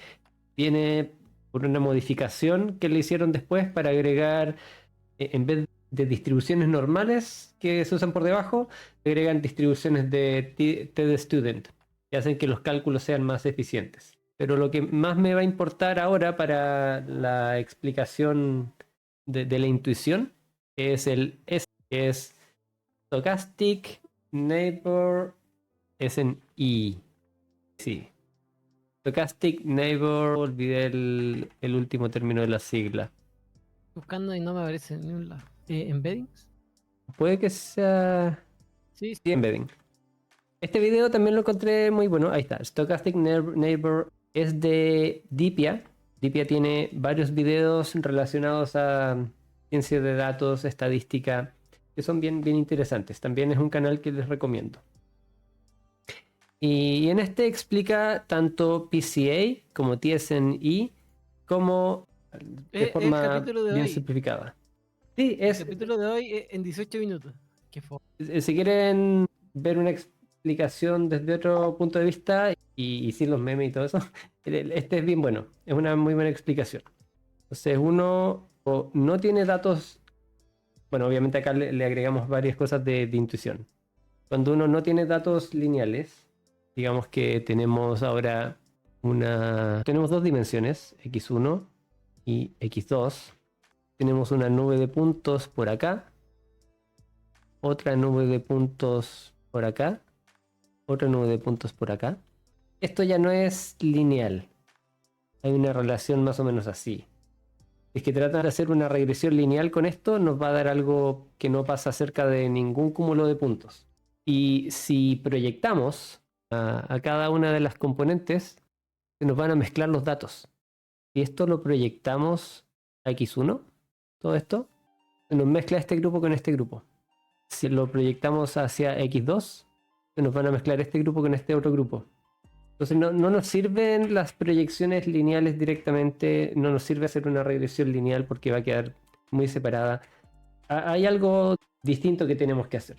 viene por una modificación que le hicieron después para agregar, en vez de distribuciones normales que se usan por debajo, agregan distribuciones de TD Student que hacen que los cálculos sean más eficientes. Pero lo que más me va a importar ahora para la explicación de la intuición es el S, que es Stochastic Neighbor, es en I. Sí. Stochastic Neighbor, olvidé el último término de la sigla. Buscando y no me aparece en ningún lado. ¿Embeddings? Puede que sea Sí, sí. embedding. Este video también lo encontré muy bueno. Ahí está. Stochastic Neighbor es de Dipia. Dipia tiene varios videos relacionados a ciencia de datos, estadística, que son bien interesantes. También es un canal que les recomiendo. Y en este explica tanto PCA como TSNI como de El forma capítulo de bien hoy. simplificada. Sí, El capítulo de hoy en 18 minutos. Qué si quieren ver una explicación desde otro punto de vista y sin los memes y todo eso, este es bien bueno. Es una muy buena explicación. Entonces uno no tiene datos. Bueno, obviamente acá le agregamos varias cosas de intuición. Cuando uno no tiene datos lineales, digamos que tenemos ahora tenemos dos dimensiones, x1 y x2. Tenemos una nube de puntos por acá, otra nube de puntos por acá, otra nube de puntos por acá. Esto ya no es lineal. Hay una relación más o menos así. Si es que tratan de hacer una regresión lineal con esto, nos va a dar algo que no pasa cerca de ningún cúmulo de puntos. Y si proyectamos a cada una de las componentes, se nos van a mezclar los datos. Si esto lo proyectamos a x1, todo esto, se nos mezcla este grupo con este grupo. Si lo proyectamos hacia x2, se nos van a mezclar este grupo con este otro grupo. Entonces no nos sirven las proyecciones lineales directamente, no nos sirve hacer una regresión lineal porque va a quedar muy separada. Hay algo distinto que tenemos que hacer.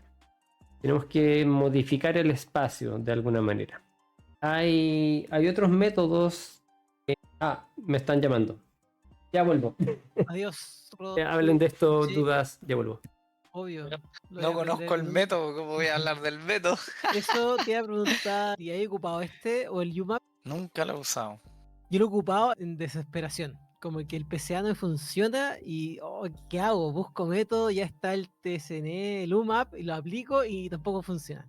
Tenemos que modificar el espacio de alguna manera. Hay otros métodos. Me están llamando. Ya vuelvo. Adiós. Hablen de esto, Sí. dudas, ya vuelvo. Obvio. Lo voy No a conozco aprender el en un- método, ¿cómo voy a hablar del método? Eso te iba a preguntar si hay ocupado este o el UMAP. Nunca lo he usado. Yo lo he ocupado en desesperación. Como que el PCA no me funciona y ¿qué hago? Busco método, ya está el TSN, el UMAP y lo aplico y tampoco funciona.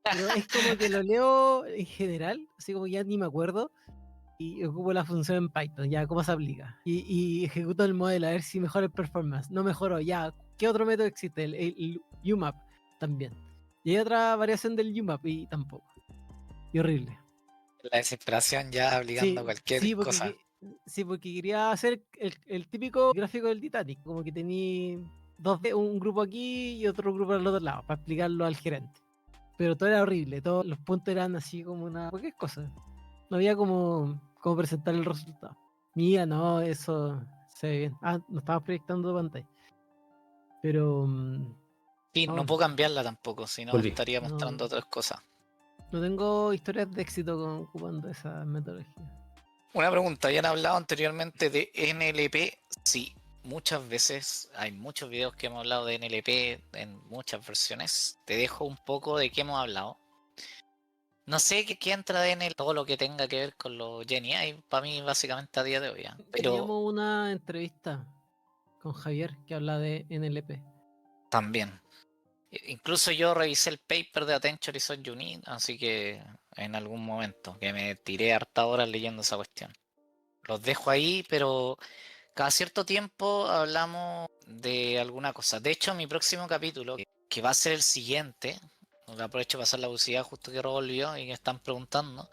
Pero es como que lo leo en general, así como ya ni me acuerdo, y ocupo la función en Python, ya cómo se aplica. Y ejecuto el modelo a ver si mejora el performance. No mejoró, ya. ¿Qué otro método existe? El UMAP también. Y hay otra variación del UMAP y tampoco. Y horrible. La desesperación ya obligando a cualquier sí, cosa. Sí, porque quería hacer el típico gráfico del Titanic, como que tenía un grupo aquí y otro grupo al otro lado, para explicarlo al gerente. Pero todo era horrible, todos los puntos eran así como cualquier cosa. No había como presentar el resultado. Mira, no, eso se ve bien. Ah, no estaba proyectando pantalla. Pero Sí, no no, puedo cambiarla tampoco, si no Volví. estaría no, mostrando otras cosas. no tengo historias de éxito ocupando esa metodología. Una pregunta, ¿habían hablado anteriormente de NLP? Sí, muchas veces, hay muchos videos que hemos hablado de NLP en muchas versiones. Te dejo un poco de qué hemos hablado. No sé qué entra de NLP, todo lo que tenga que ver con los GenAI, para mí básicamente a día de hoy. Pero Teníamos una entrevista con Javier que habla de NLP. también. Incluso yo revisé el paper de Attention Result Unit, así que en algún momento, que me tiré harta horas leyendo esa cuestión. Los dejo ahí, pero cada cierto tiempo hablamos de alguna cosa. De hecho, mi próximo capítulo, que va a ser el siguiente, aprovecho para pasar la publicidad justo que Robo olvidó y que están preguntando.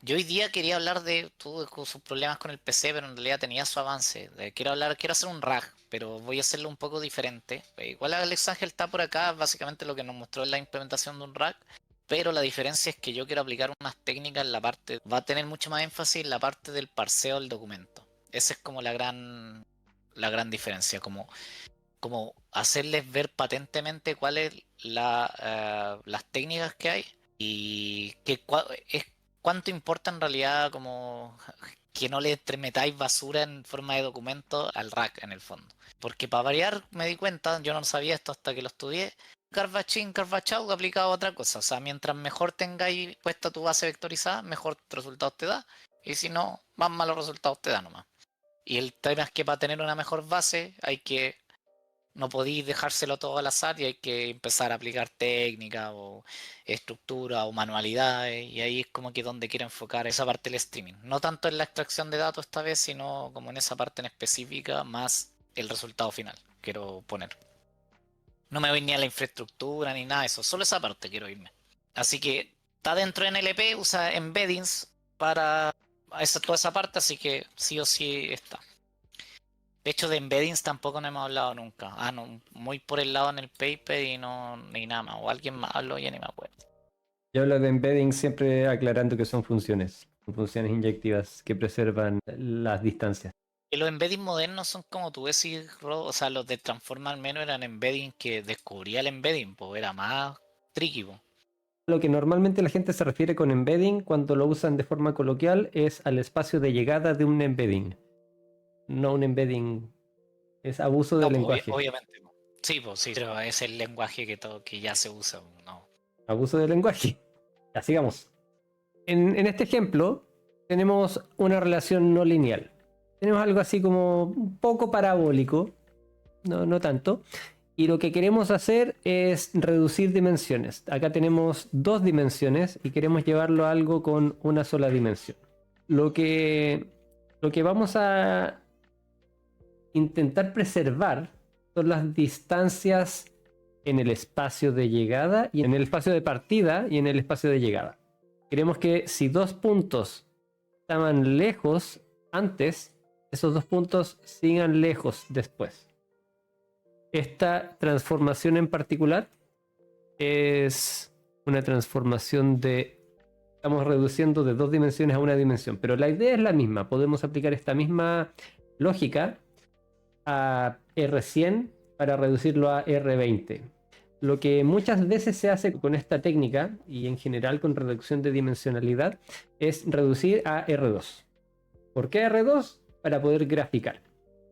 Yo hoy día quería hablar de sus problemas con el PC, pero en realidad tenía su avance. Quiero hacer un RAG, pero voy a hacerlo un poco diferente. Igual Alex Ángel está por acá, básicamente lo que nos mostró es la implementación de un RAG, pero la diferencia es que yo quiero aplicar unas técnicas en la parte, va a tener mucho más énfasis en la parte del parseo del documento. Esa es como la gran diferencia, como hacerles ver patentemente cuáles las técnicas que hay y cuánto importa en realidad como que no le metáis basura en forma de documento al rack en el fondo. Porque para variar me di cuenta, yo no sabía esto hasta que lo estudié, garbage in, garbage out aplicado a otra cosa. O sea, mientras mejor tengáis puesta tu base vectorizada, mejor resultados te da. Y si no, más malos resultados te da nomás. Y el tema es que para tener una mejor base no podéis dejárselo todo al azar y hay que empezar a aplicar técnicas o estructura o manualidades y ahí es como que donde quiero enfocar esa parte del streaming. No tanto en la extracción de datos esta vez, sino como en esa parte en específica más el resultado final. Quiero poner. No me voy ni a la infraestructura ni nada de eso, solo esa parte quiero irme. Así que está dentro de NLP, usa embeddings para toda esa parte, así que sí o sí está. De hecho, de embeddings tampoco no hemos hablado nunca. Ah, no, muy por el lado en el paper y no, ni nada más. O alguien más habló, ya ni me acuerdo. Yo hablo de embedding siempre aclarando que son funciones inyectivas que preservan las distancias. Y los embeddings modernos son como tú decís, o sea, los de Transformer al menos eran embedding que descubría el embedding, pues era más tricky, po. Lo que normalmente la gente se refiere con embedding cuando lo usan de forma coloquial es al espacio de llegada de un embedding. No un embedding, es abuso No, del pues, lenguaje. obviamente, po. Sí, pues sí, pero es el lenguaje que ya se usa, po, no. Abuso del lenguaje. Ya sigamos. En este ejemplo tenemos una relación no lineal. Tenemos algo así como un poco parabólico, no tanto. Y lo que queremos hacer es reducir dimensiones. Acá tenemos dos dimensiones y queremos llevarlo a algo con una sola dimensión. Lo que vamos a intentar preservar son las distancias en el espacio de llegada y en el espacio de partida y en el espacio de llegada. Queremos que si dos puntos estaban lejos antes, esos dos puntos sigan lejos después. Esta transformación en particular es una transformación estamos reduciendo de dos dimensiones a una dimensión, pero la idea es la misma. Podemos aplicar esta misma lógica a R100 para reducirlo a R20. Lo que muchas veces se hace con esta técnica, y en general con reducción de dimensionalidad, es reducir a R2. ¿Por qué R2? Para poder graficar.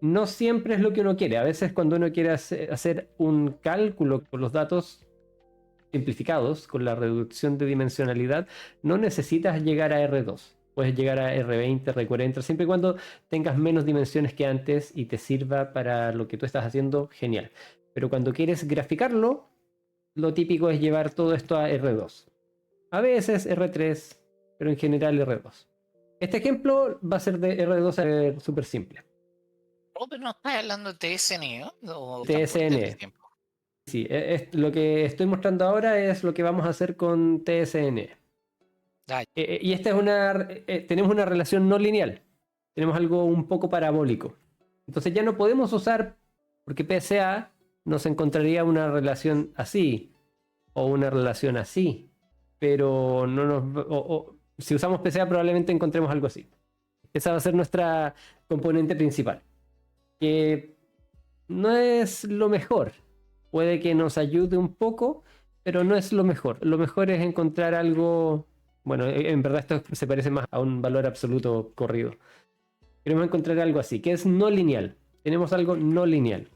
No siempre es lo que uno quiere. A veces cuando uno quiere hacer un cálculo con los datos simplificados, con la reducción de dimensionalidad, no necesitas llegar a R2. Puedes llegar a R20, R40, siempre y cuando tengas menos dimensiones que antes y te sirva para lo que tú estás haciendo, genial. Pero cuando quieres graficarlo, lo típico es llevar todo esto a R2. A veces R3, pero en general R2. Este ejemplo va a ser de R2 a súper simple. Oh, pero no estás hablando de TSN, ¿no? O transporte del TSN. tiempo. Sí, lo que estoy mostrando ahora es lo que vamos a hacer con TSN. Ah, Y esta es tenemos una relación no lineal. Tenemos algo un poco parabólico. Entonces ya no podemos usar, porque PSA nos encontraría una relación así o una relación así, pero no nos Si usamos PCA probablemente encontremos algo así. Esa va a ser nuestra componente principal. Que no es lo mejor. Puede que nos ayude un poco, pero no es lo mejor. Lo mejor es encontrar algo... Bueno, en verdad esto se parece más a un valor absoluto corrido. Queremos encontrar algo así, que es no lineal. Tenemos algo no lineal.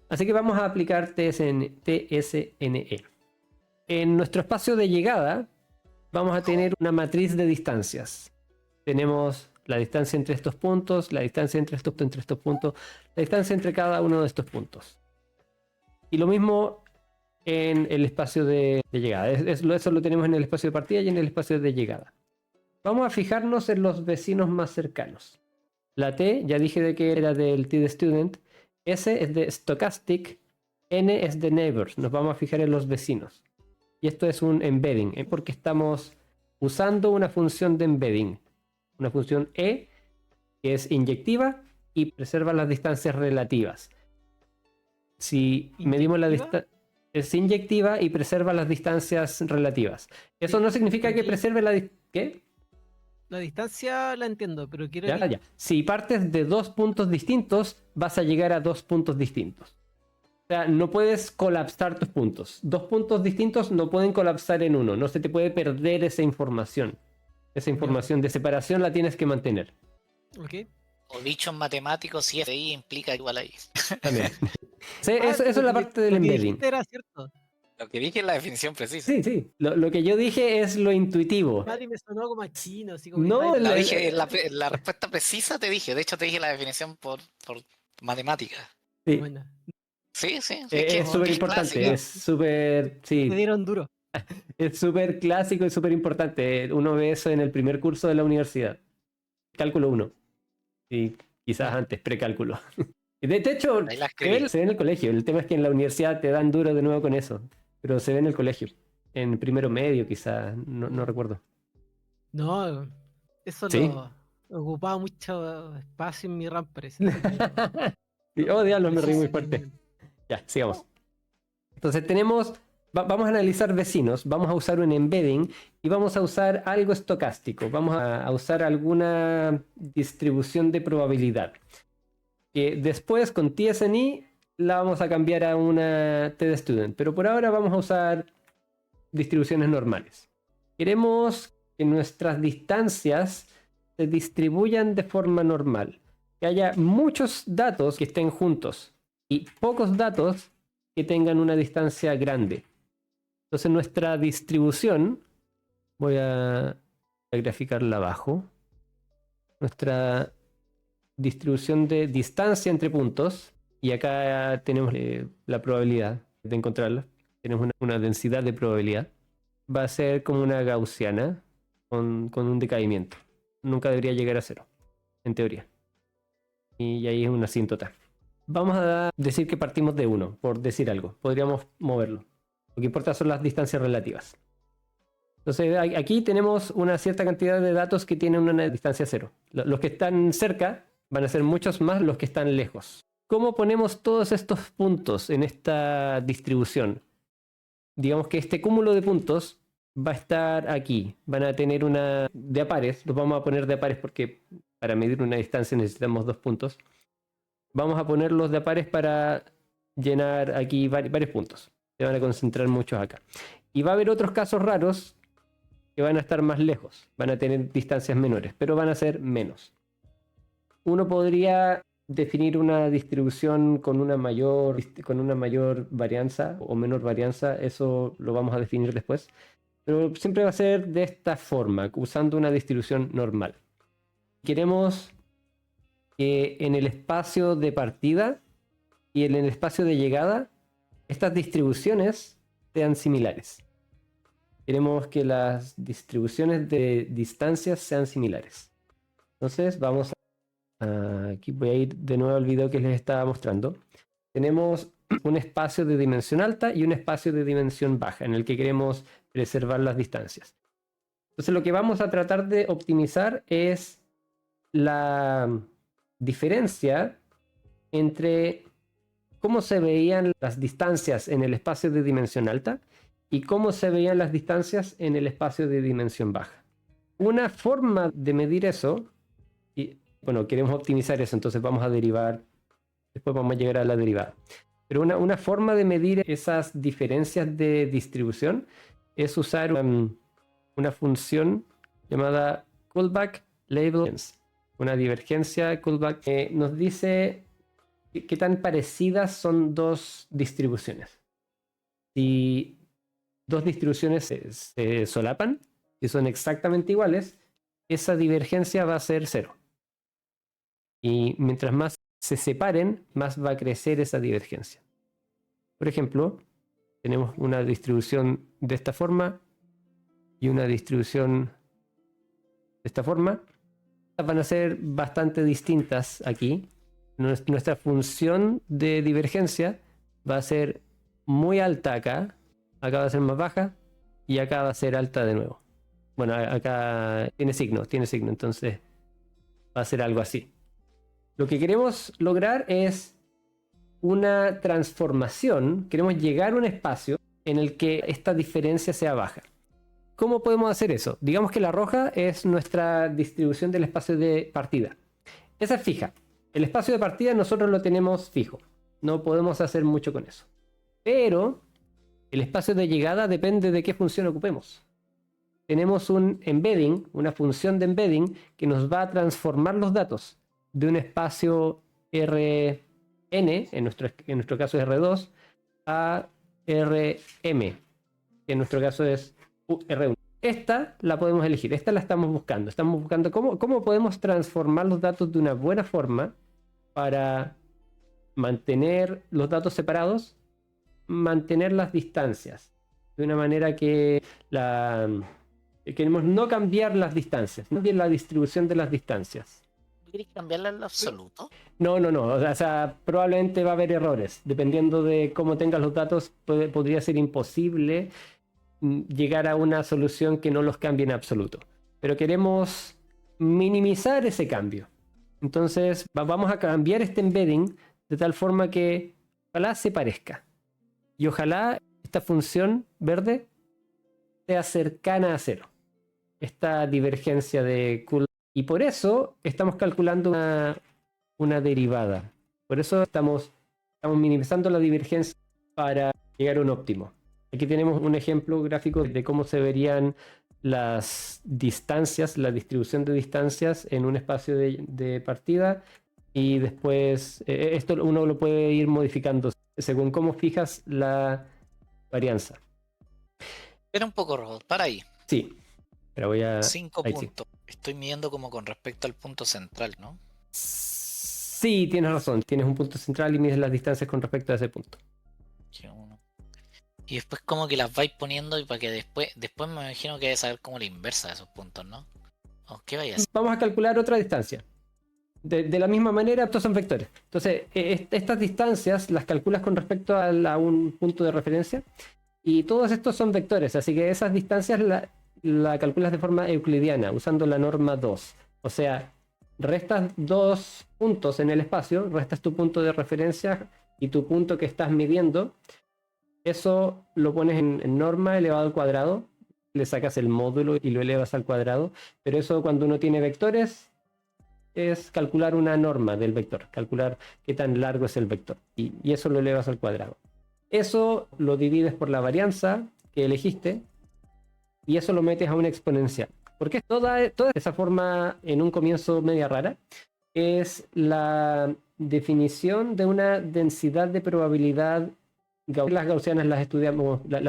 Así que vamos a aplicar TSNE. En nuestro espacio de llegada vamos a tener una matriz de distancias. Tenemos la distancia entre estos puntos, la distancia entre estos puntos, la distancia entre cada uno de estos puntos. Y lo mismo en el espacio de llegada. Eso lo tenemos en el espacio de partida y en el espacio de llegada. Vamos a fijarnos en los vecinos más cercanos. La T, ya dije de que era del T de Student. S es de Stochastic. N es de Neighbors. Nos vamos a fijar en los vecinos. Y esto es un embedding, porque estamos usando una función de embedding. Una función E, que es inyectiva y preserva las distancias relativas. Si medimos la distancia... Es inyectiva y preserva las distancias relativas. Eso no significa que preserve la... ¿Qué? La distancia la entiendo, pero quiero... Ya. Si partes de dos puntos distintos, vas a llegar a dos puntos distintos. O sea, no puedes colapsar tus puntos. Dos puntos distintos no pueden colapsar en uno. No se te puede perder esa información. Esa información de separación la tienes que mantener. Ok. O dicho en matemáticos, si FI implica igual ahí. También. Sí, eso es la parte del embedding. Era cierto. Lo que dije es la definición precisa. Sí. Lo que yo dije es lo intuitivo. Mati me sonó como a chino, así como... No, La dije, la respuesta precisa te dije. De hecho, te dije la definición por matemática. Sí. Buena. Sí. Es súper importante. Es súper... Sí. Me dieron duro. Es súper clásico y súper importante. Uno ve eso en el primer curso de la universidad. Cálculo 1. Y quizás antes, precálculo. De hecho, se ve en el colegio. El tema es que en la universidad te dan duro de nuevo con eso. Pero se ve en el colegio. En primero medio, quizás. No recuerdo. No, eso ¿Sí? lo ocupaba mucho espacio en mi RAM, parece. Oh, diablo, me reí muy fuerte. Ya, sigamos. Entonces tenemos... Vamos a analizar vecinos. Vamos a usar un embedding. Y vamos a usar algo estocástico. Vamos a usar alguna distribución de probabilidad. Que después con TSNE la vamos a cambiar a una T de Student. Pero por ahora vamos a usar distribuciones normales. Queremos que nuestras distancias se distribuyan de forma normal. Que haya muchos datos que estén juntos y pocos datos que tengan una distancia grande. Entonces nuestra distribución, voy a graficarla abajo. Nuestra distribución de distancia entre puntos, y acá tenemos la probabilidad de encontrarla, tenemos una densidad de probabilidad, va a ser como una gaussiana con un decaimiento. Nunca debería llegar a cero, en teoría. Y ahí es una asíntota. Vamos a decir que partimos de 1, por decir algo. Podríamos moverlo. Lo que importa son las distancias relativas. Entonces aquí tenemos una cierta cantidad de datos que tienen una distancia 0. Los que están cerca van a ser muchos más los que están lejos. ¿Cómo ponemos todos estos puntos en esta distribución? Digamos que este cúmulo de puntos va a estar aquí. Van a tener una de a pares. Los vamos a poner de a pares porque para medir una distancia necesitamos 2 puntos. Vamos a ponerlos de a pares para llenar aquí varios puntos. Se van a concentrar muchos acá. Y va a haber otros casos raros que van a estar más lejos. Van a tener distancias menores, pero van a ser menos. Uno podría definir una distribución con una mayor varianza o menor varianza. Eso lo vamos a definir después. Pero siempre va a ser de esta forma, usando una distribución normal. Queremos que en el espacio de partida y en el espacio de llegada estas distribuciones sean similares. Queremos que las distribuciones de distancias sean similares. Entonces vamos a... Aquí voy a ir de nuevo al video que les estaba mostrando. Tenemos un espacio de dimensión alta y un espacio de dimensión baja en el que queremos preservar las distancias. Entonces lo que vamos a tratar de optimizar es la diferencia entre cómo se veían las distancias en el espacio de dimensión alta y cómo se veían las distancias en el espacio de dimensión baja. Una forma de medir eso, y bueno, queremos optimizar eso, entonces vamos a derivar, después vamos a llegar a la derivada. Pero una forma de medir esas diferencias de distribución es usar una función llamada callback label, una divergencia callback que nos dice qué tan parecidas son dos distribuciones. Si dos distribuciones se solapan, si son exactamente iguales, esa divergencia va a ser 0. Y mientras más se separen, más va a crecer esa divergencia. Por ejemplo, tenemos una distribución de esta forma y una distribución de esta forma. Van a ser bastante distintas aquí. Nuestra función de divergencia va a ser muy alta acá va a ser más baja y acá va a ser alta de nuevo. Bueno, acá tiene signo, entonces va a ser algo así. Lo que queremos lograr es una transformación, queremos llegar a un espacio en el que esta diferencia sea baja. ¿Cómo podemos hacer eso? Digamos que la roja es nuestra distribución del espacio de partida. Esa es fija. El espacio de partida nosotros lo tenemos fijo. No podemos hacer mucho con eso. Pero el espacio de llegada depende de qué función ocupemos. Tenemos un embedding, una función de embedding que nos va a transformar los datos de un espacio Rn, en nuestro caso es R2, a Rm, que en nuestro caso es R1. Esta la podemos elegir, esta la estamos buscando. Estamos buscando cómo podemos transformar los datos de una buena forma para mantener los datos separados, mantener las distancias, de una manera que queremos no cambiar las distancias, no cambiar la distribución de las distancias. ¿Quieres cambiarla en lo absoluto? No. O sea, probablemente va a haber errores. Dependiendo de cómo tengas los datos, podría ser imposible llegar a una solución que no los cambie en absoluto. Pero queremos minimizar ese cambio. Entonces, vamos a cambiar este embedding de tal forma que ojalá se parezca. Y ojalá esta función verde sea cercana a 0. Esta divergencia de cool. Y por eso estamos calculando una derivada. Por eso estamos minimizando la divergencia para llegar a un óptimo. Aquí tenemos un ejemplo gráfico de cómo se verían las distancias, la distribución de distancias en un espacio de partida. Y después esto uno lo puede ir modificando según cómo fijas la varianza. Espera un poco, Robot, para ahí. Sí, pero voy a... 5 ahí sí. puntos. Estoy midiendo como con respecto al punto central, ¿no? Sí, tienes razón. Tienes un punto central y mides las distancias con respecto a ese punto. Y después como que las vais poniendo y para que después me imagino que debe saber como la inversa de esos puntos, ¿no? ¿O qué vaya a hacer? Vamos a calcular otra distancia. De la misma manera, estos son vectores. Entonces, estas distancias las calculas con respecto a un punto de referencia. Y todos estos son vectores, así que esas distancias la calculas de forma euclidiana, usando la norma 2. O sea, restas 2 puntos en el espacio, restas tu punto de referencia y tu punto que estás midiendo. Eso lo pones en norma elevado al cuadrado, le sacas el módulo y lo elevas al cuadrado. Pero eso, cuando uno tiene vectores, es calcular una norma del vector, calcular qué tan largo es el vector. Y eso lo elevas al cuadrado. Eso lo divides por la varianza que elegiste y eso lo metes a una exponencial. Porque toda esa forma en un comienzo media rara es la definición de una densidad de probabilidad. Las gaussianas las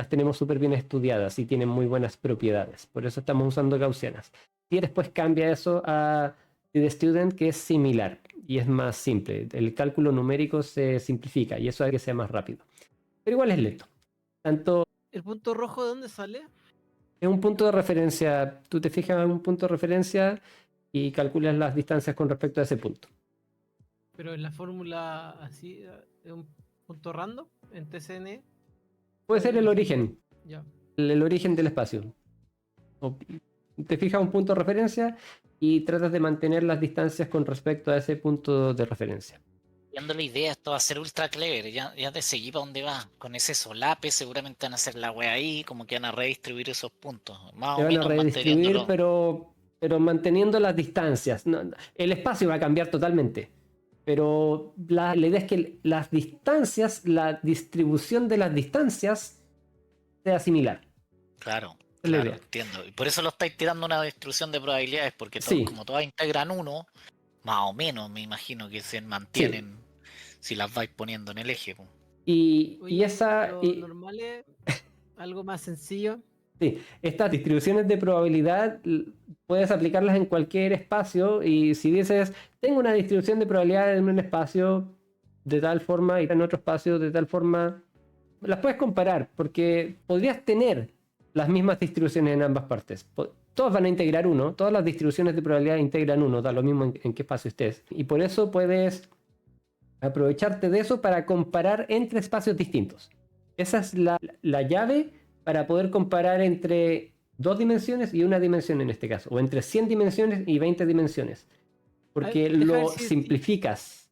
tenemos súper bien estudiadas y tienen muy buenas propiedades. Por eso estamos usando gaussianas. Y después cambia eso a The Student, que es similar y es más simple. El cálculo numérico se simplifica y eso hace que sea más rápido. Pero igual es lento. Tanto ¿El punto rojo de dónde sale? es un punto de referencia. Tú te fijas en un punto de referencia y calculas las distancias con respecto a ese punto. Pero en la fórmula así, es un punto random en TCN. Puede ser el origen. Ya. El origen del espacio. Te fijas un punto de referencia y tratas de mantener las distancias con respecto a ese punto de referencia. Viendo la idea, esto va a ser ultra clever. Ya te seguí para dónde va. Con ese solape seguramente van a hacer la wea ahí, como que van a redistribuir esos puntos. Más Te o van a menos redistribuir, manteniéndolo. pero pero manteniendo las distancias. El espacio va a cambiar totalmente, pero la idea es que las distancias, la distribución de las distancias sea similar. Claro, Es la claro, idea. entiendo. Y por eso lo estáis tirando una distribución de probabilidades, porque Sí. como todas integran 1, más o menos me imagino que se mantienen si las vais poniendo en el eje. Po. Y Oye, esa... lo y- normal es algo más sencillo. Sí, estas distribuciones de probabilidad puedes aplicarlas en cualquier espacio y si dices, tengo una distribución de probabilidad en un espacio de tal forma y en otro espacio de tal forma, las puedes comparar porque podrías tener las mismas distribuciones en ambas partes. Todas van a integrar 1, todas las distribuciones de probabilidad integran 1, da lo mismo en qué espacio estés. Y por eso puedes aprovecharte de eso para comparar entre espacios distintos. Esa es la llave para poder comparar entre 2 dimensiones y una dimensión en este caso, o entre 100 dimensiones y 20 dimensiones, porque Deja ver lo si- simplificas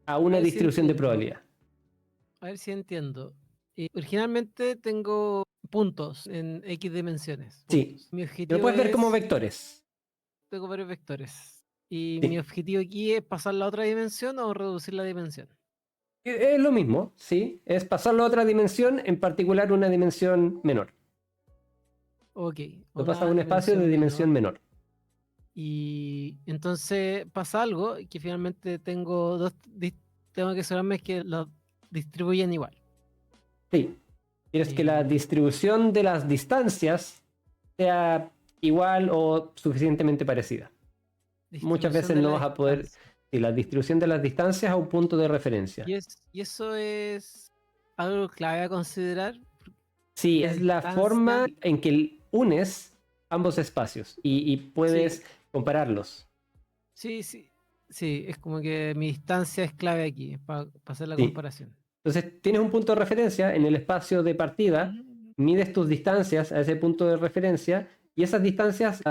a una ver si distribución de entiendo. probabilidad. A ver si entiendo. Originalmente tengo puntos en X dimensiones. Sí, Puntos. Mi lo objetivo puedes ver como es... vectores. Tengo varios vectores. Y Sí. mi objetivo aquí es pasar la otra dimensión o reducir la dimensión. Es lo mismo, sí, es pasarlo a otra dimensión, en particular una dimensión menor. Ok. Lo pasa a Una un espacio de dimensión menor. Y entonces pasa algo que finalmente tengo tengo que asegurarme que lo distribuyen igual. Sí, quieres que la distribución de las distancias sea igual o suficientemente parecida. Muchas veces no vas a poder... Sí, la distribución de las distancias a un punto de referencia. Y eso es algo clave a considerar. Sí, la es la distancia- forma en que unes ambos espacios y puedes compararlos. Sí, es como que mi distancia es clave aquí para hacer la Sí. comparación. Entonces, tienes un punto de referencia en el espacio de partida, mides tus distancias a ese punto de referencia y esas distancias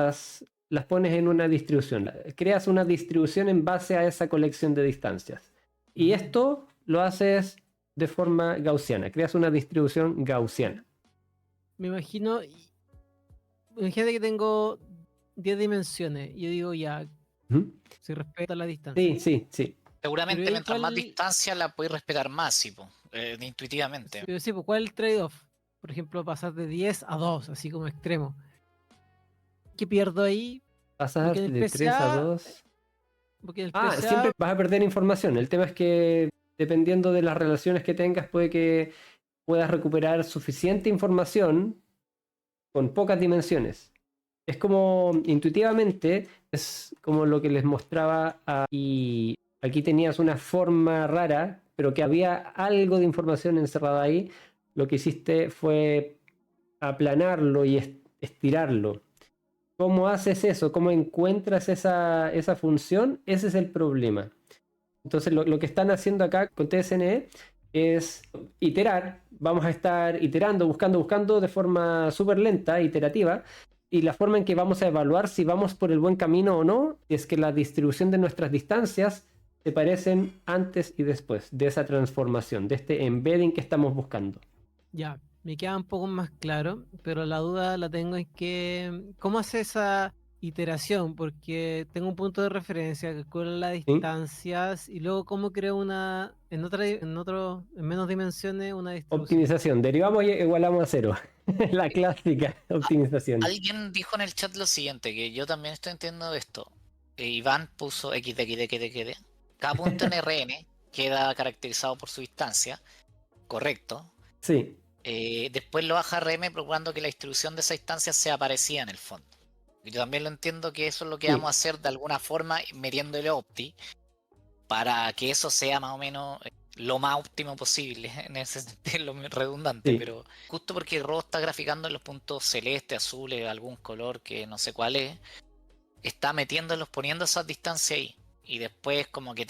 las pones en una distribución. Creas una distribución en base a esa colección de distancias. Y esto lo haces de forma gaussiana. Creas una distribución gaussiana. Me imagino, imagínate que tengo 10 dimensiones y yo digo ya, Ujú. si respeta la distancia. Sí. Seguramente Pero mientras más igual- distancia la podéis respetar más, sí, po, intuitivamente. Pero sí, pues, ¿cuál es el trade-off? Por ejemplo, pasar de 10 a 2, así como extremo. ¿Qué pierdo ahí? Pasar Porque en el de 3 a PCA 2. Porque en el Ah, PCA siempre vas a perder información. El tema es que dependiendo de las relaciones que tengas, puede que puedas recuperar suficiente información con pocas dimensiones. Es como intuitivamente, es como lo que les mostraba y aquí tenías una forma rara, pero que había algo de información encerrada ahí. Lo que hiciste fue aplanarlo y estirarlo. ¿Cómo haces eso? ¿Cómo encuentras esa función? Ese es el problema. Entonces, lo que están haciendo acá con TSNE es iterar. Vamos a estar iterando, buscando de forma súper lenta, iterativa. Y la forma en que vamos a evaluar si vamos por el buen camino o no es que la distribución de nuestras distancias se parecen antes y después de esa transformación, de este embedding que estamos buscando. ya, me queda un poco más claro, pero la duda la tengo en que, ¿cómo hace esa iteración? Porque tengo un punto de referencia, calculo las ¿Sí? distancias y luego cómo creo en menos dimensiones una distribución. Optimización. Derivamos y igualamos a cero. La clásica optimización. Alguien dijo en el chat lo siguiente, que yo también estoy entendiendo de esto. Iván puso XD. Cada punto en RN queda caracterizado por su distancia, correcto. Sí. Después lo baja RM procurando que la distribución de esa distancia sea parecida en el fondo. Yo también lo entiendo que eso es lo que Sí. vamos a hacer de alguna forma metiéndole opti para que eso sea más o menos lo más óptimo posible, en ese sentido lo redundante, Sí. pero justo porque el robot está graficando en los puntos celeste, azules, algún color que no sé cuál es, está metiéndolos, poniendo esas distancias ahí. Y después como que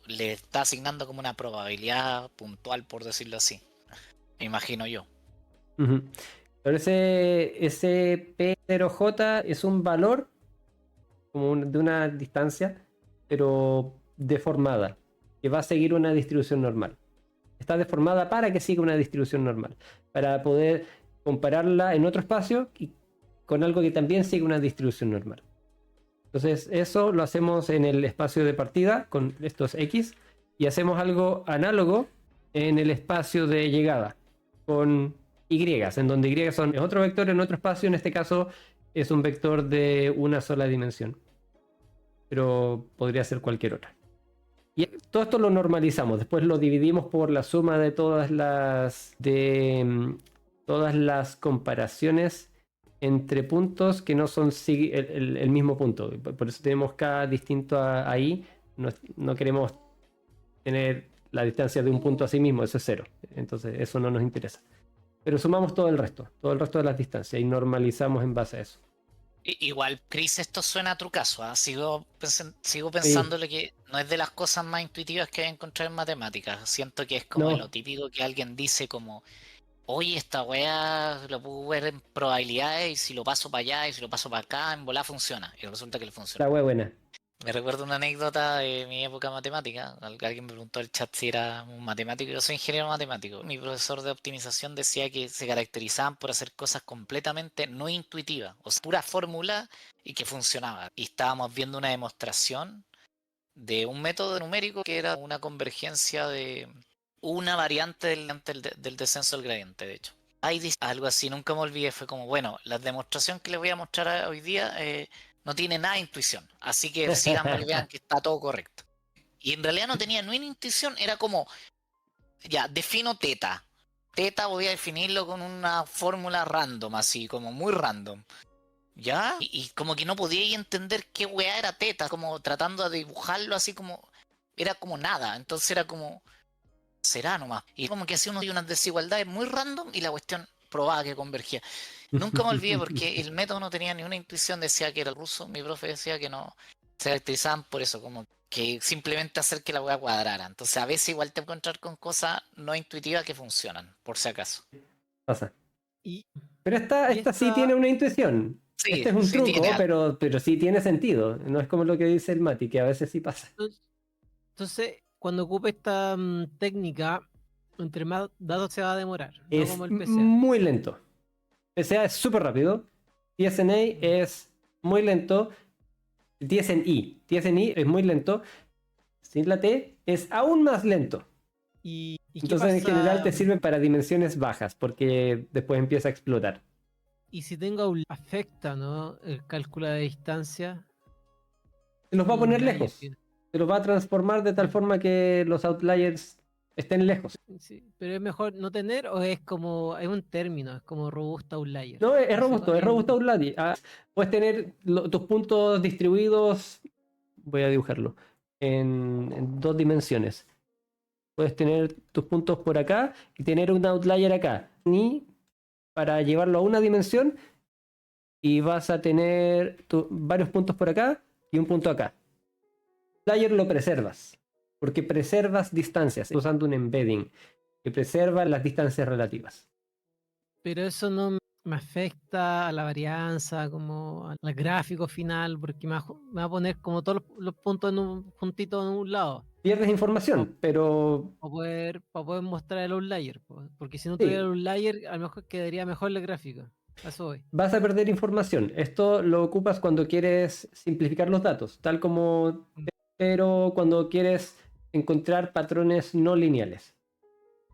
le está asignando como una probabilidad puntual, por decirlo así. Me imagino yo. Ujú. Pero ese P0J es un valor como de una distancia, pero deformada, que va a seguir una distribución normal. Está deformada para que siga una distribución normal, para poder compararla en otro espacio y con algo que también sigue una distribución normal. Entonces eso lo hacemos en el espacio de partida con estos X y hacemos algo análogo en el espacio de llegada con Y, en donde Y es otro vector en otro espacio, en este caso es un vector de una sola dimensión, pero podría ser cualquier otra. Y todo esto lo normalizamos, después lo dividimos por la suma de todas las comparaciones entre puntos que no son el mismo punto. Por eso tenemos K distinto ahí. No queremos tener la distancia de un punto a sí mismo, eso es 0. Entonces eso no nos interesa. Pero sumamos todo el resto de las distancias y normalizamos en base a eso. Igual, Chris, esto suena a trucazo, ¿ah? Sigo pensándole que no es de las cosas más intuitivas que he encontrado en matemáticas. Siento que es como No. lo típico que alguien dice como, oye, esta weá lo puedo ver en probabilidades y si lo paso para allá y si lo paso para acá, en volá funciona. Y resulta que le funciona. La wea buena. Me recuerdo una anécdota de mi época matemática. Alguien me preguntó en el chat si era un matemático. Yo soy ingeniero matemático. Mi profesor de optimización decía que se caracterizaban por hacer cosas completamente no intuitivas, o sea, pura fórmula y que funcionaba. Y estábamos viendo una demostración de un método numérico que era una convergencia de una variante del descenso del gradiente, de hecho. Ahí dice algo así, nunca me olvidé, fue como, bueno, la demostración que les voy a mostrar hoy día no tiene nada de intuición, así que síganme y vean que está todo correcto. Y en realidad no tenía ni una intuición, era como, ya, defino teta. Teta voy a definirlo con una fórmula random, así, como muy random. ¿Ya? Y como que no podía entender qué weá era teta, como tratando de dibujarlo así como... Era como nada, entonces era como... Será nomás. Y como que hacía unas desigualdades muy random y la cuestión probaba que convergía. Nunca me olvidé porque el método no tenía ni una intuición, decía que era ruso, mi profe decía que no se caracterizaban por eso, como que simplemente hacer que la weá cuadrara. Entonces a veces igual te encontrar con cosas no intuitivas que funcionan, por si acaso. Pasa. Y, Pero esta sí tiene una intuición. Sí, Este es un sí truco, tiene pero sí tiene sentido. No es como lo que dice el Mati, que a veces sí pasa. entonces, cuando ocupe esta técnica, entre más datos se va a demorar, no Es como el PCA. muy lento. PCA es súper rápido. TSNA es muy lento. TSNI es muy lento. Sin la T es aún más lento. ¿Y qué Entonces en general te pasa? sirve para dimensiones bajas porque después empieza a explotar. Y si tengo afecta, ¿no? El cálculo de distancia. Se los va a Un poner outlier lejos. que- Se los va a transformar de tal forma que los outliers estén lejos. Sí, pero es mejor no tener o es como, es un término, es como robusto outlier. No, es No sé, robusto, es robusto outlier. Puedes tener tus puntos distribuidos, voy a dibujarlo, en 2 dimensiones. Puedes tener tus puntos por acá y tener un outlier acá. Ni para llevarlo a una dimensión y vas a tener varios puntos por acá y un punto acá. Outlier lo preservas, porque preservas distancias, usando un embedding que preserva las distancias relativas. Pero eso no me afecta a la varianza, como al gráfico final, porque me va a poner como todos los puntos en un puntito en un lado. Pierdes información, pero Para poder mostrar el outlier. Porque si no sí, tuviera el outlier, a lo mejor quedaría mejor el gráfico. A eso voy. vas a perder información. Esto lo ocupas cuando quieres simplificar los datos, tal como, pero cuando quieres encontrar patrones no lineales.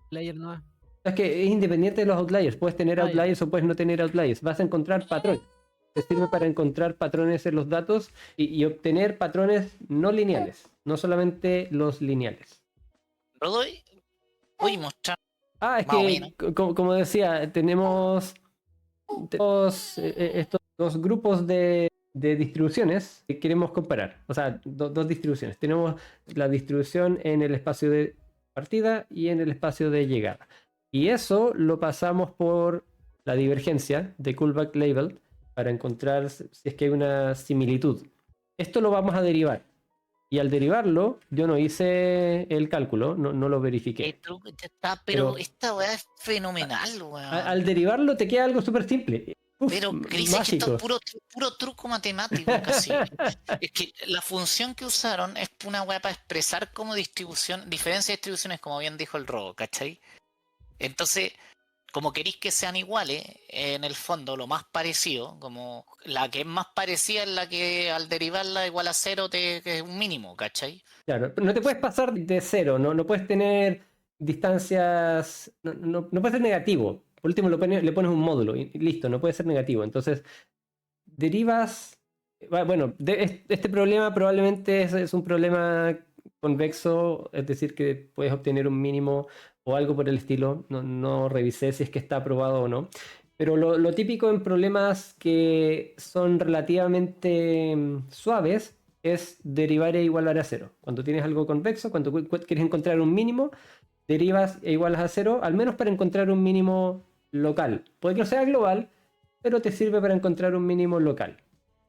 Outlier no es. Es que es independiente de los outliers. Puedes tener Ah, ya. outliers o puedes no tener outliers. Vas a encontrar patrones. Te sirve para encontrar patrones en los datos y obtener patrones no lineales, no solamente los lineales. Lo doy. Voy a mostrar Es más o que, menos. como decía, tenemos estos dos grupos de distribuciones que queremos comparar. O sea, dos distribuciones. Tenemos la distribución en el espacio de partida y en el espacio de llegada. Y eso lo pasamos por la divergencia de Kullback-Leibel para encontrar si es que hay una similitud. Esto lo vamos a derivar. Y al derivarlo, yo no hice el cálculo, no lo verifiqué. Pero esta weá es fenomenal, weón. Al derivarlo te queda algo súper simple. Pero Chris, es que esto mágico. es puro truco matemático casi. Es que la función que usaron es una weá para expresar como distribución, diferencia de distribuciones, como bien dijo el robo, ¿cachai? Entonces, como queréis que sean iguales, en el fondo lo más parecido, como la que es más parecida es la que al derivarla igual a cero que es un mínimo, ¿cachai? Claro, pero no te puedes pasar de cero, no puedes tener distancias, no puede ser negativo. Por último le pones un módulo y listo, no puede ser negativo. Entonces, derivas, bueno, este problema probablemente es un problema convexo, es decir, que puedes obtener un mínimo o algo por el estilo. No revisé si es que está aprobado o no. Pero lo típico en problemas que son relativamente suaves es derivar e igualar a cero. Cuando tienes algo convexo, cuando quieres encontrar un mínimo, derivas e igualas a cero, al menos para encontrar un mínimo local. Puede que no sea global, pero te sirve para encontrar un mínimo local.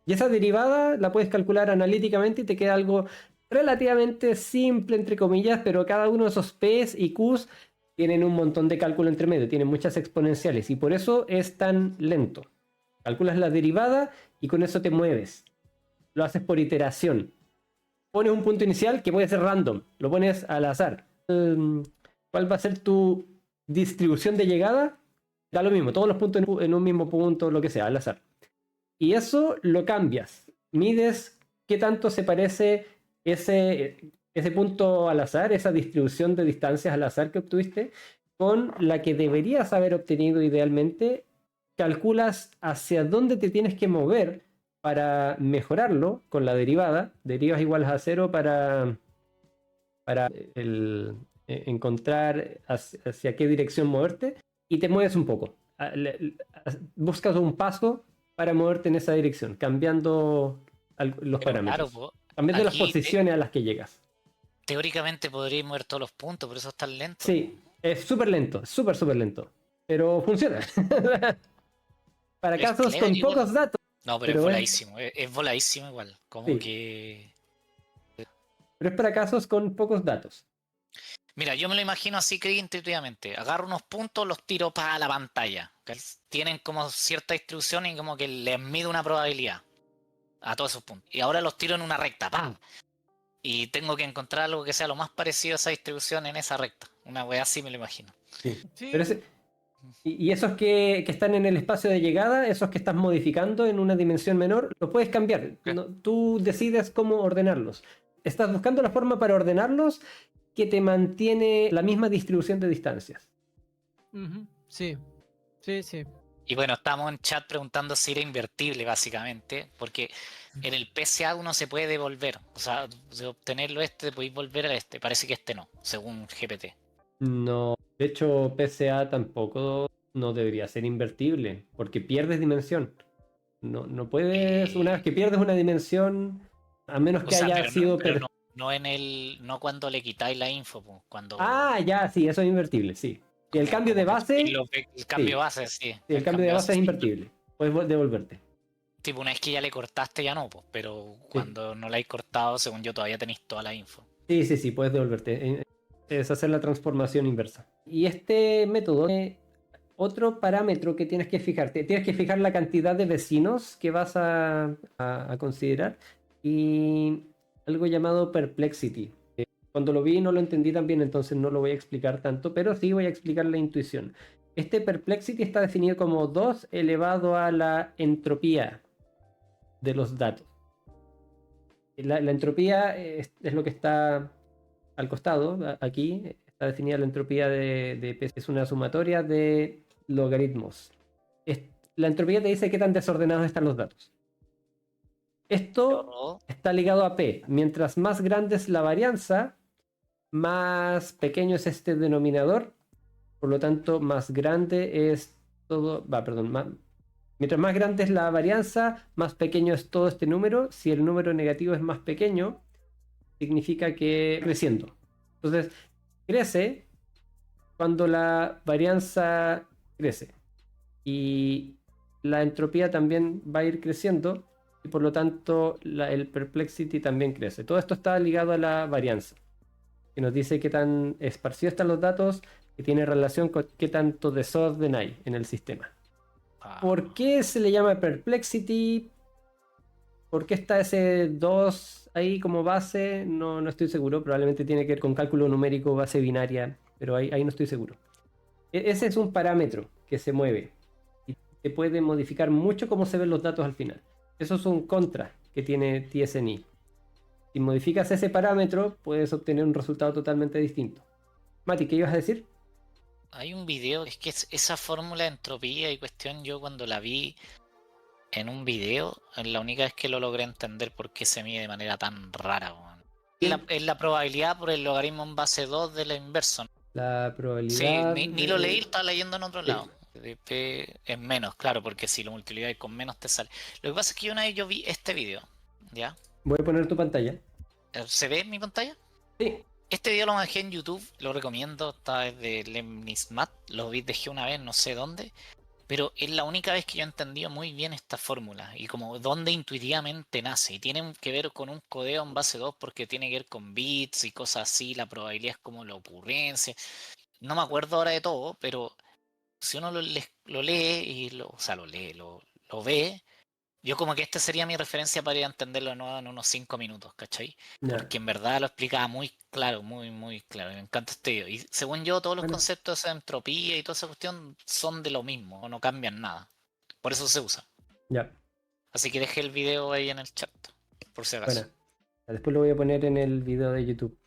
Y esa derivada la puedes calcular analíticamente y te queda algo relativamente simple, entre comillas, pero cada uno de esos P's y Q's tienen un montón de cálculo entre medio, tienen muchas exponenciales y por eso es tan lento. Calculas la derivada y con eso te mueves. Lo haces por iteración. Pones un punto inicial que puede ser random, lo pones al azar. ¿Cuál va a ser tu distribución de llegada? Da lo mismo, todos los puntos en un mismo punto, lo que sea, al azar. Y eso lo cambias. Mides qué tanto se parece ese punto al azar, esa distribución de distancias al azar que obtuviste, con la que deberías haber obtenido idealmente. Calculas hacia dónde te tienes que mover para mejorarlo con la derivada. Derivas iguales a cero para encontrar hacia qué dirección moverte y te mueves un poco. Buscas un paso para moverte en esa dirección, cambiando los Pero parámetros. claro, Cambiando las aquí posiciones a las que llegas. teóricamente podríais mover todos los puntos, por eso es tan lento. Sí, es súper lento, súper lento. Pero funciona. Para Es casos clever con igual. pocos datos. No, pero es voladísimo, es voladísimo igual. Como Sí. que. Pero es para casos con pocos datos. Mira, yo me lo imagino así que intuitivamente. Agarro unos puntos, los tiro para la pantalla. Que tienen como cierta distribución y como que les mido una probabilidad a todos esos puntos. Y ahora los tiro en una recta, ¡pam! Y tengo que encontrar algo que sea lo más parecido a esa distribución en esa recta. Una wea así me lo imagino. Sí. Sí. Pero y esos que están en el espacio de llegada, esos que estás modificando en una dimensión menor, los puedes cambiar. Tú decides cómo ordenarlos. Estás buscando la forma para ordenarlos que te mantiene la misma distribución de distancias. Sí, sí, sí. Y bueno, estamos en chat preguntando si era invertible, básicamente, porque en el PSA uno se puede devolver. O sea, de obtenerlo podéis volver a este. Parece que este no, según GPT. No, de hecho, PSA tampoco no debería ser invertible, porque pierdes dimensión. No puedes, una vez que pierdes una dimensión, a menos que haya sido... No cuando le quitáis la info, pues, cuando... Ah, ya, sí, eso es invertible, sí. Y el cambio de base... El cambio base, sí. Sí, el cambio de base es invertible. Puedes devolverte. Tipo, una vez que ya le cortaste, ya no, pues. Pero cuando no la hay cortado, según yo, todavía tenéis toda la info. Sí, puedes devolverte. Es hacer la transformación inversa. Y este método tiene otro parámetro que tienes que fijarte. Tienes que fijar la cantidad de vecinos que vas a considerar. Y algo llamado perplexity. Cuando lo vi no lo entendí tan bien, entonces no lo voy a explicar tanto, pero sí voy a explicar la intuición. Este perplexity está definido como 2 elevado a la entropía de los datos. La entropía es lo que está al costado, aquí está definida la entropía de P. Es una sumatoria de logaritmos. La entropía te dice qué tan desordenados están los datos. Esto está ligado a P. Mientras más grande es la varianza, más pequeño es este denominador. Por lo tanto, más grande es todo... mientras más grande es la varianza, más pequeño es todo este número. Si el número negativo es más pequeño, significa que creciendo. Entonces, crece cuando la varianza crece. Y la entropía también va a ir creciendo. Y por lo tanto, el perplexity también crece. Todo esto está ligado a la varianza, que nos dice qué tan esparcidos están los datos, que tiene relación con qué tanto desorden hay en el sistema. ¿Por qué se le llama perplexity? ¿Por qué está ese 2 ahí como base? No estoy seguro. Probablemente tiene que ver con cálculo numérico, base binaria, pero ahí no estoy seguro. Ese es un parámetro que se mueve y te puede modificar mucho cómo se ven los datos al final. Eso es un contra que tiene TSNI. Si modificas ese parámetro, puedes obtener un resultado totalmente distinto. Mati, ¿qué ibas a decir? Hay un video, es que esa fórmula de entropía y cuestión, yo cuando la vi en un video, es la única vez que lo logré entender por qué se mide de manera tan rara, weón. Es la probabilidad por el logaritmo en base 2 de la inverso. La Sí, probabilidad ni lo leí, estaba leyendo en otro Sí. lado. P es menos, claro, porque si lo multiplicáis con menos te sale. Lo que pasa es que una vez yo vi este video, ¿ya? Voy a poner tu pantalla. ¿Se ve en mi pantalla? Sí. Este video lo bajé en YouTube, lo recomiendo, está desde Lemnismat, lo dejé una vez, no sé dónde, pero es la única vez que yo he entendido muy bien esta fórmula y como dónde intuitivamente nace. Y tiene que ver con un codeo en base 2 porque tiene que ver con bits y cosas así, la probabilidad es como la ocurrencia. No me acuerdo ahora de todo, pero si uno lo lee y lo ve, yo como que esta sería mi referencia para ir a entenderlo nuevo en unos 5 minutos, ¿cachai? Ya. Porque en verdad lo explicaba muy claro, muy claro. Me encanta este video. Y según yo, todos los Bueno. conceptos de entropía y toda esa cuestión son de lo mismo, o no cambian nada. Por eso se usa. Ya. Así que dejé el video ahí en el chat, por si acaso. Bueno, después lo voy a poner en el video de YouTube.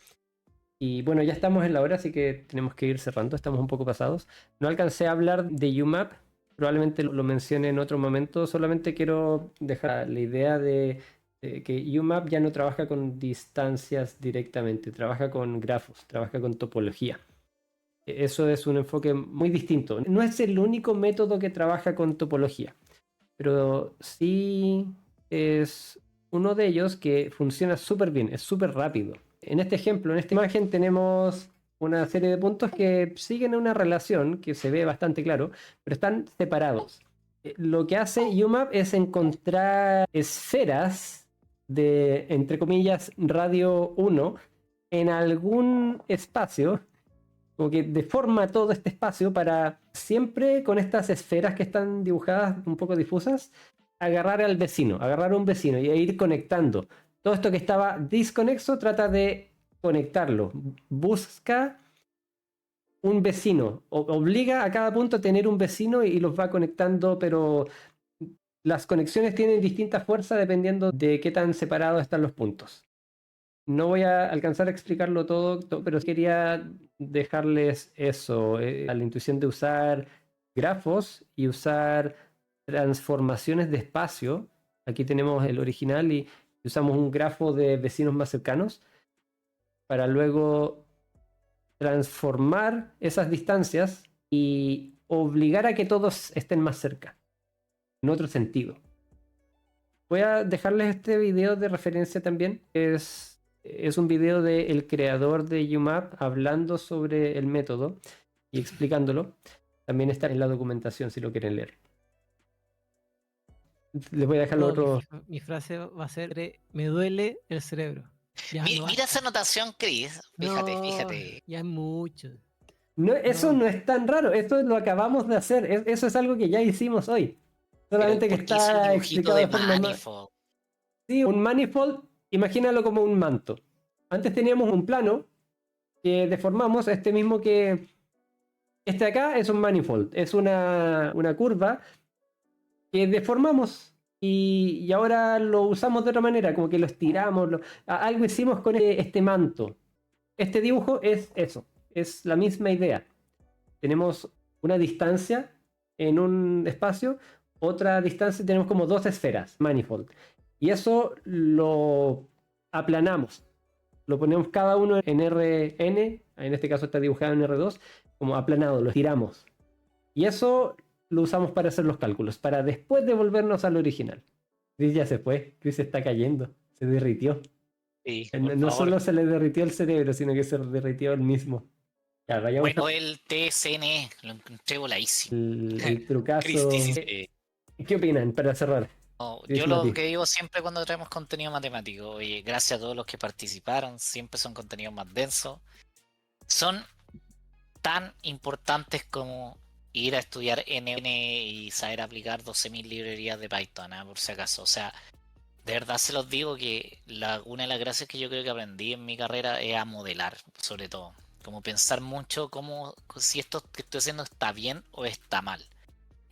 Y bueno, ya estamos en la hora, así que tenemos que ir cerrando. Estamos un poco pasados. No alcancé a hablar de UMAP. Probablemente lo mencione en otro momento. Solamente quiero dejar la idea de que UMAP ya no trabaja con distancias directamente. Trabaja con grafos, trabaja con topología. Eso es un enfoque muy distinto. No es el único método que trabaja con topología, pero sí es uno de ellos que funciona súper bien, es súper rápido. En este ejemplo, en esta imagen tenemos una serie de puntos que siguen una relación que se ve bastante claro, pero están separados. Lo que hace UMAP es encontrar esferas de, entre comillas, radio 1 en algún espacio, como que deforma todo este espacio para siempre con estas esferas que están dibujadas un poco difusas, agarrar al vecino, agarrar a un vecino y ir conectando. Todo esto que estaba desconexo trata de conectarlo. Busca un vecino, obliga a cada punto a tener un vecino y los va conectando, pero las conexiones tienen distinta fuerza dependiendo de qué tan separados están los puntos. No voy a alcanzar a explicarlo todo, pero quería dejarles eso, a la intuición de usar grafos y usar transformaciones de espacio. Aquí tenemos el original y usamos un grafo de vecinos más cercanos para luego transformar esas distancias y obligar a que todos estén más cerca, en otro sentido. Voy a dejarles este video de referencia también. Es un video del creador de UMAP hablando sobre el método y explicándolo. También está en la documentación si lo quieren leer. Les voy a dejar lo otro. Mi frase va a ser: me duele el cerebro. Ya, no Mira basta. esa anotación, Chris. Fíjate, No, fíjate. Ya es mucho. No, eso No. no es tan raro, esto lo acabamos de hacer. Eso es algo que ya hicimos hoy. Solamente que ¿Por qué hizo está el dibujito explicado de de forma más. manifold? Sí, un manifold, imagínalo como un manto. Antes teníamos un plano que deformamos, este mismo que... Este acá es un manifold, es una curva que deformamos y ahora lo usamos de otra manera, como que lo estiramos, algo hicimos con este manto. Este dibujo es eso, es la misma idea. Tenemos una distancia en un espacio, otra distancia, tenemos como dos esferas, manifold. Y eso lo aplanamos. Lo ponemos cada uno en Rn, en este caso está dibujado en R2, como aplanado, lo giramos. Y eso lo usamos para hacer los cálculos, para después devolvernos al original. Chris ya se fue, Chris se está cayendo, se derritió. Sí, No, por no favor. solo se le derritió el cerebro, sino que se derritió el mismo. Ya, vayamos Bueno, el TSN, lo encontré voladísimo. el trucazo. Chris 17. ¿Qué opinan para cerrar? No, Chris yo lo Mati. que digo siempre cuando traemos contenido matemático, oye, gracias a todos los que participaron, siempre son contenidos más densos. Son tan importantes como ir a estudiar NN y saber aplicar 12.000 librerías de Python, por si acaso. O sea, de verdad se los digo que una de las gracias que yo creo que aprendí en mi carrera es a modelar, sobre todo. Como pensar mucho como si esto que estoy haciendo está bien o está mal.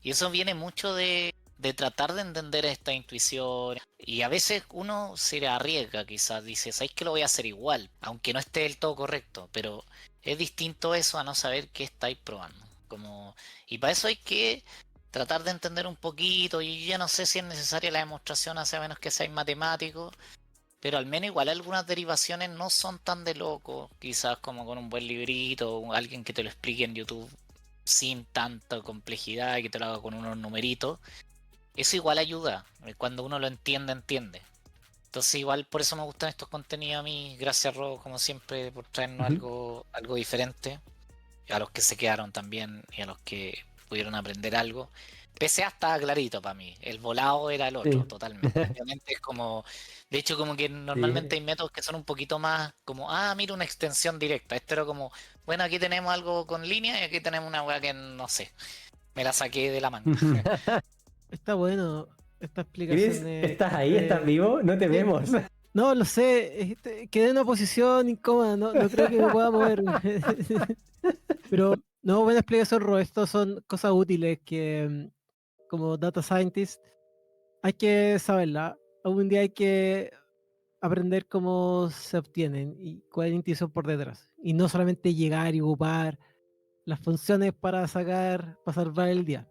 Y eso viene mucho de tratar de entender esta intuición. Y a veces uno se arriesga, quizás dice, ¿sabes que lo voy a hacer igual? Aunque no esté del todo correcto. Pero es distinto eso a no saber qué estáis probando. Como... Y para eso hay que tratar de entender un poquito. Y ya no sé si es necesaria la demostración, hace menos que seáis matemáticos. Pero al menos igual algunas derivaciones no son tan de loco. Quizás como con un buen librito, o alguien que te lo explique en YouTube sin tanta complejidad y que te lo haga con unos numeritos. Eso igual ayuda. Cuando uno lo entiende, entiende. Entonces igual por eso me gustan estos contenidos a mí. Gracias Rob, como siempre, por traernos algo diferente. A los que se quedaron también y a los que pudieron aprender algo. PCA estaba clarito para mí. El volado era el otro, Sí. totalmente. Obviamente es como. De hecho, como que normalmente Sí. hay métodos que son un poquito más como, mira, una extensión directa. Este era como, bueno, aquí tenemos algo con línea y aquí tenemos una weá que no sé. Me la saqué de la manga. Está bueno esta explicación Chris, de... ¿estás ahí? ¿Estás vivo? No te Sí. vemos. No, lo sé, quedé en una posición incómoda, no creo que me pueda mover. Pero, no, buena explicación, Ro. Estos son cosas útiles que, como data scientist, hay que saberla. Algún día hay que aprender cómo se obtienen y cuál es la intención por detrás. Y no solamente llegar y ocupar las funciones para salvar el día.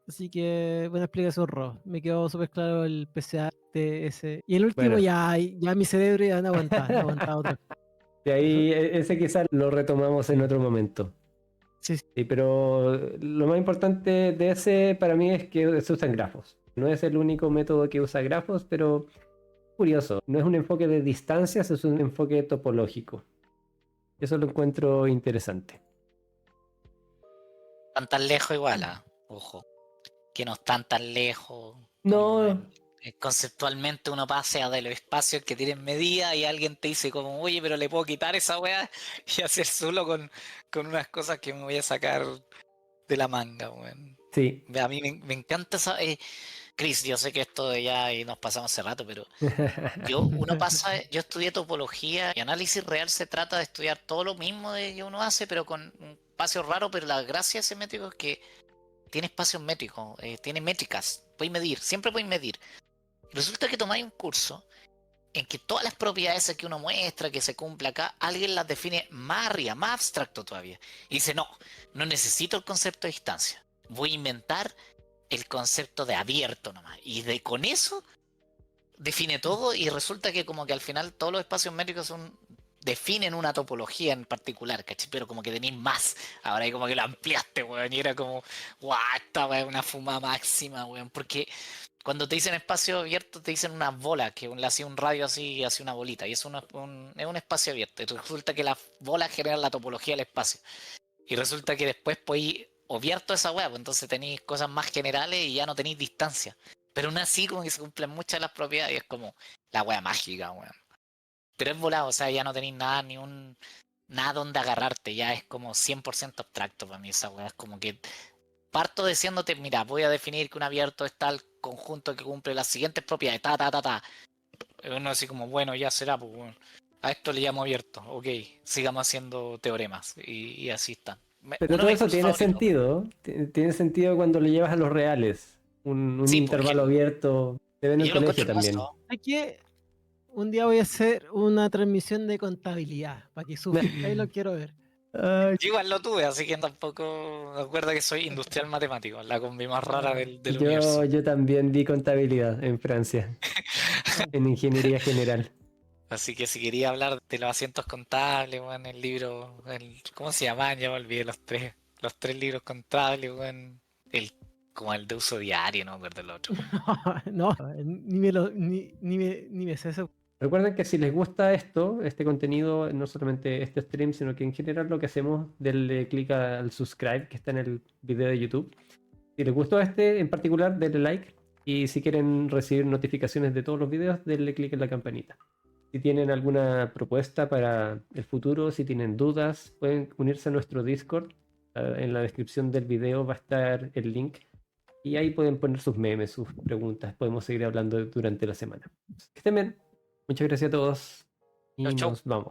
Así que buena explicación, Ro. Me quedó súper claro el PCA de ese. Y el último Bueno, ya mi cerebro ya no aguantaba otra cosa. de Eso, ahí ese quizás lo retomamos en otro momento. sí, sí. Sí, pero lo más importante de ese para mí es que se usan grafos. No es el único método que usa grafos, pero curioso. No es un enfoque de distancias, es un enfoque topológico. Eso lo encuentro interesante. Están tan lejos igual, ojo. Que no están tan lejos como No, conceptualmente uno pase a de los espacios que tienen medida y alguien te dice como, oye, pero le puedo quitar esa weá y hacer solo con unas cosas que me voy a sacar de la manga, weón. sí. A mí me encanta esa... Chris, yo sé que esto de ya y nos pasamos hace rato, pero yo estudié topología y análisis real se trata de estudiar todo lo mismo de que uno hace, pero con un espacio raro, pero la gracia de ese métrico es que tiene espacios métricos, tiene métricas, podéis medir, siempre podéis medir. Resulta que tomáis un curso en que todas las propiedades que uno muestra, que se cumple acá, alguien las define más arriba, más abstracto todavía. Y dice, no necesito el concepto de distancia. Voy a inventar el concepto de abierto nomás. Y con eso define todo y resulta que como que al final todos los espacios métricos definen una topología en particular, ¿cachai? Pero como que tenéis más. Ahora ahí como que lo ampliaste, weón. Y era como, guau, esta weón, una fuma máxima, weón. Porque cuando te dicen espacio abierto, te dicen una bola, que le hacía un radio así y hace una bolita. Y es un espacio abierto. Y resulta que las bolas generan la topología del espacio. Y resulta que después podéis obviar esa weá, pues entonces tenéis cosas más generales y ya no tenéis distancia. Pero aún así como que se cumplen muchas de las propiedades y es como la weá mágica, weón. Pero es volado, o sea, ya no tenéis nada, nada donde agarrarte, ya es como 100% abstracto para mí esa weá. Es como que parto diciéndote, mira, voy a definir que un abierto es tal conjunto que cumple las siguientes propiedades, ta. Uno así como, bueno, ya será, pues bueno. A esto le llamo abierto, ok, sigamos haciendo teoremas y así está. Pero Uno de todo mis eso cursos tiene favoritos. sentido. Tiene sentido cuando lo llevas a los reales. Un Sí, porque intervalo abierto. Se ve en el yo lo colegio encuentro también. hermoso. Hay que un día voy a hacer una transmisión de contabilidad para que sufra. Ahí lo quiero ver. Ay, Yo igual lo tuve, así que tampoco me acuerdo que soy industrial matemático, la combi más rara Ah, del yo, universo. yo también di contabilidad en Francia, ah. en ingeniería general. Así que si quería hablar de los asientos contables, bueno, el libro, ¿cómo se llamaban? Ya me olvidé los tres libros contables, bueno, el, como el de uso diario, no me acuerdo el otro. No, ni me sé eso. Recuerden que si les gusta este contenido, no solamente este stream, sino que en general lo que hacemos, denle clic al subscribe que está en el video de YouTube. Si les gustó este en particular, denle like. Y si quieren recibir notificaciones de todos los videos, denle clic en la campanita. Si tienen alguna propuesta para el futuro, si tienen dudas, pueden unirse a nuestro Discord. En la descripción del video va a estar el link. Y ahí pueden poner sus memes, sus preguntas. Podemos seguir hablando durante la semana. Que estén bien. Muchas gracias a todos Chau, y chau. nos vamos.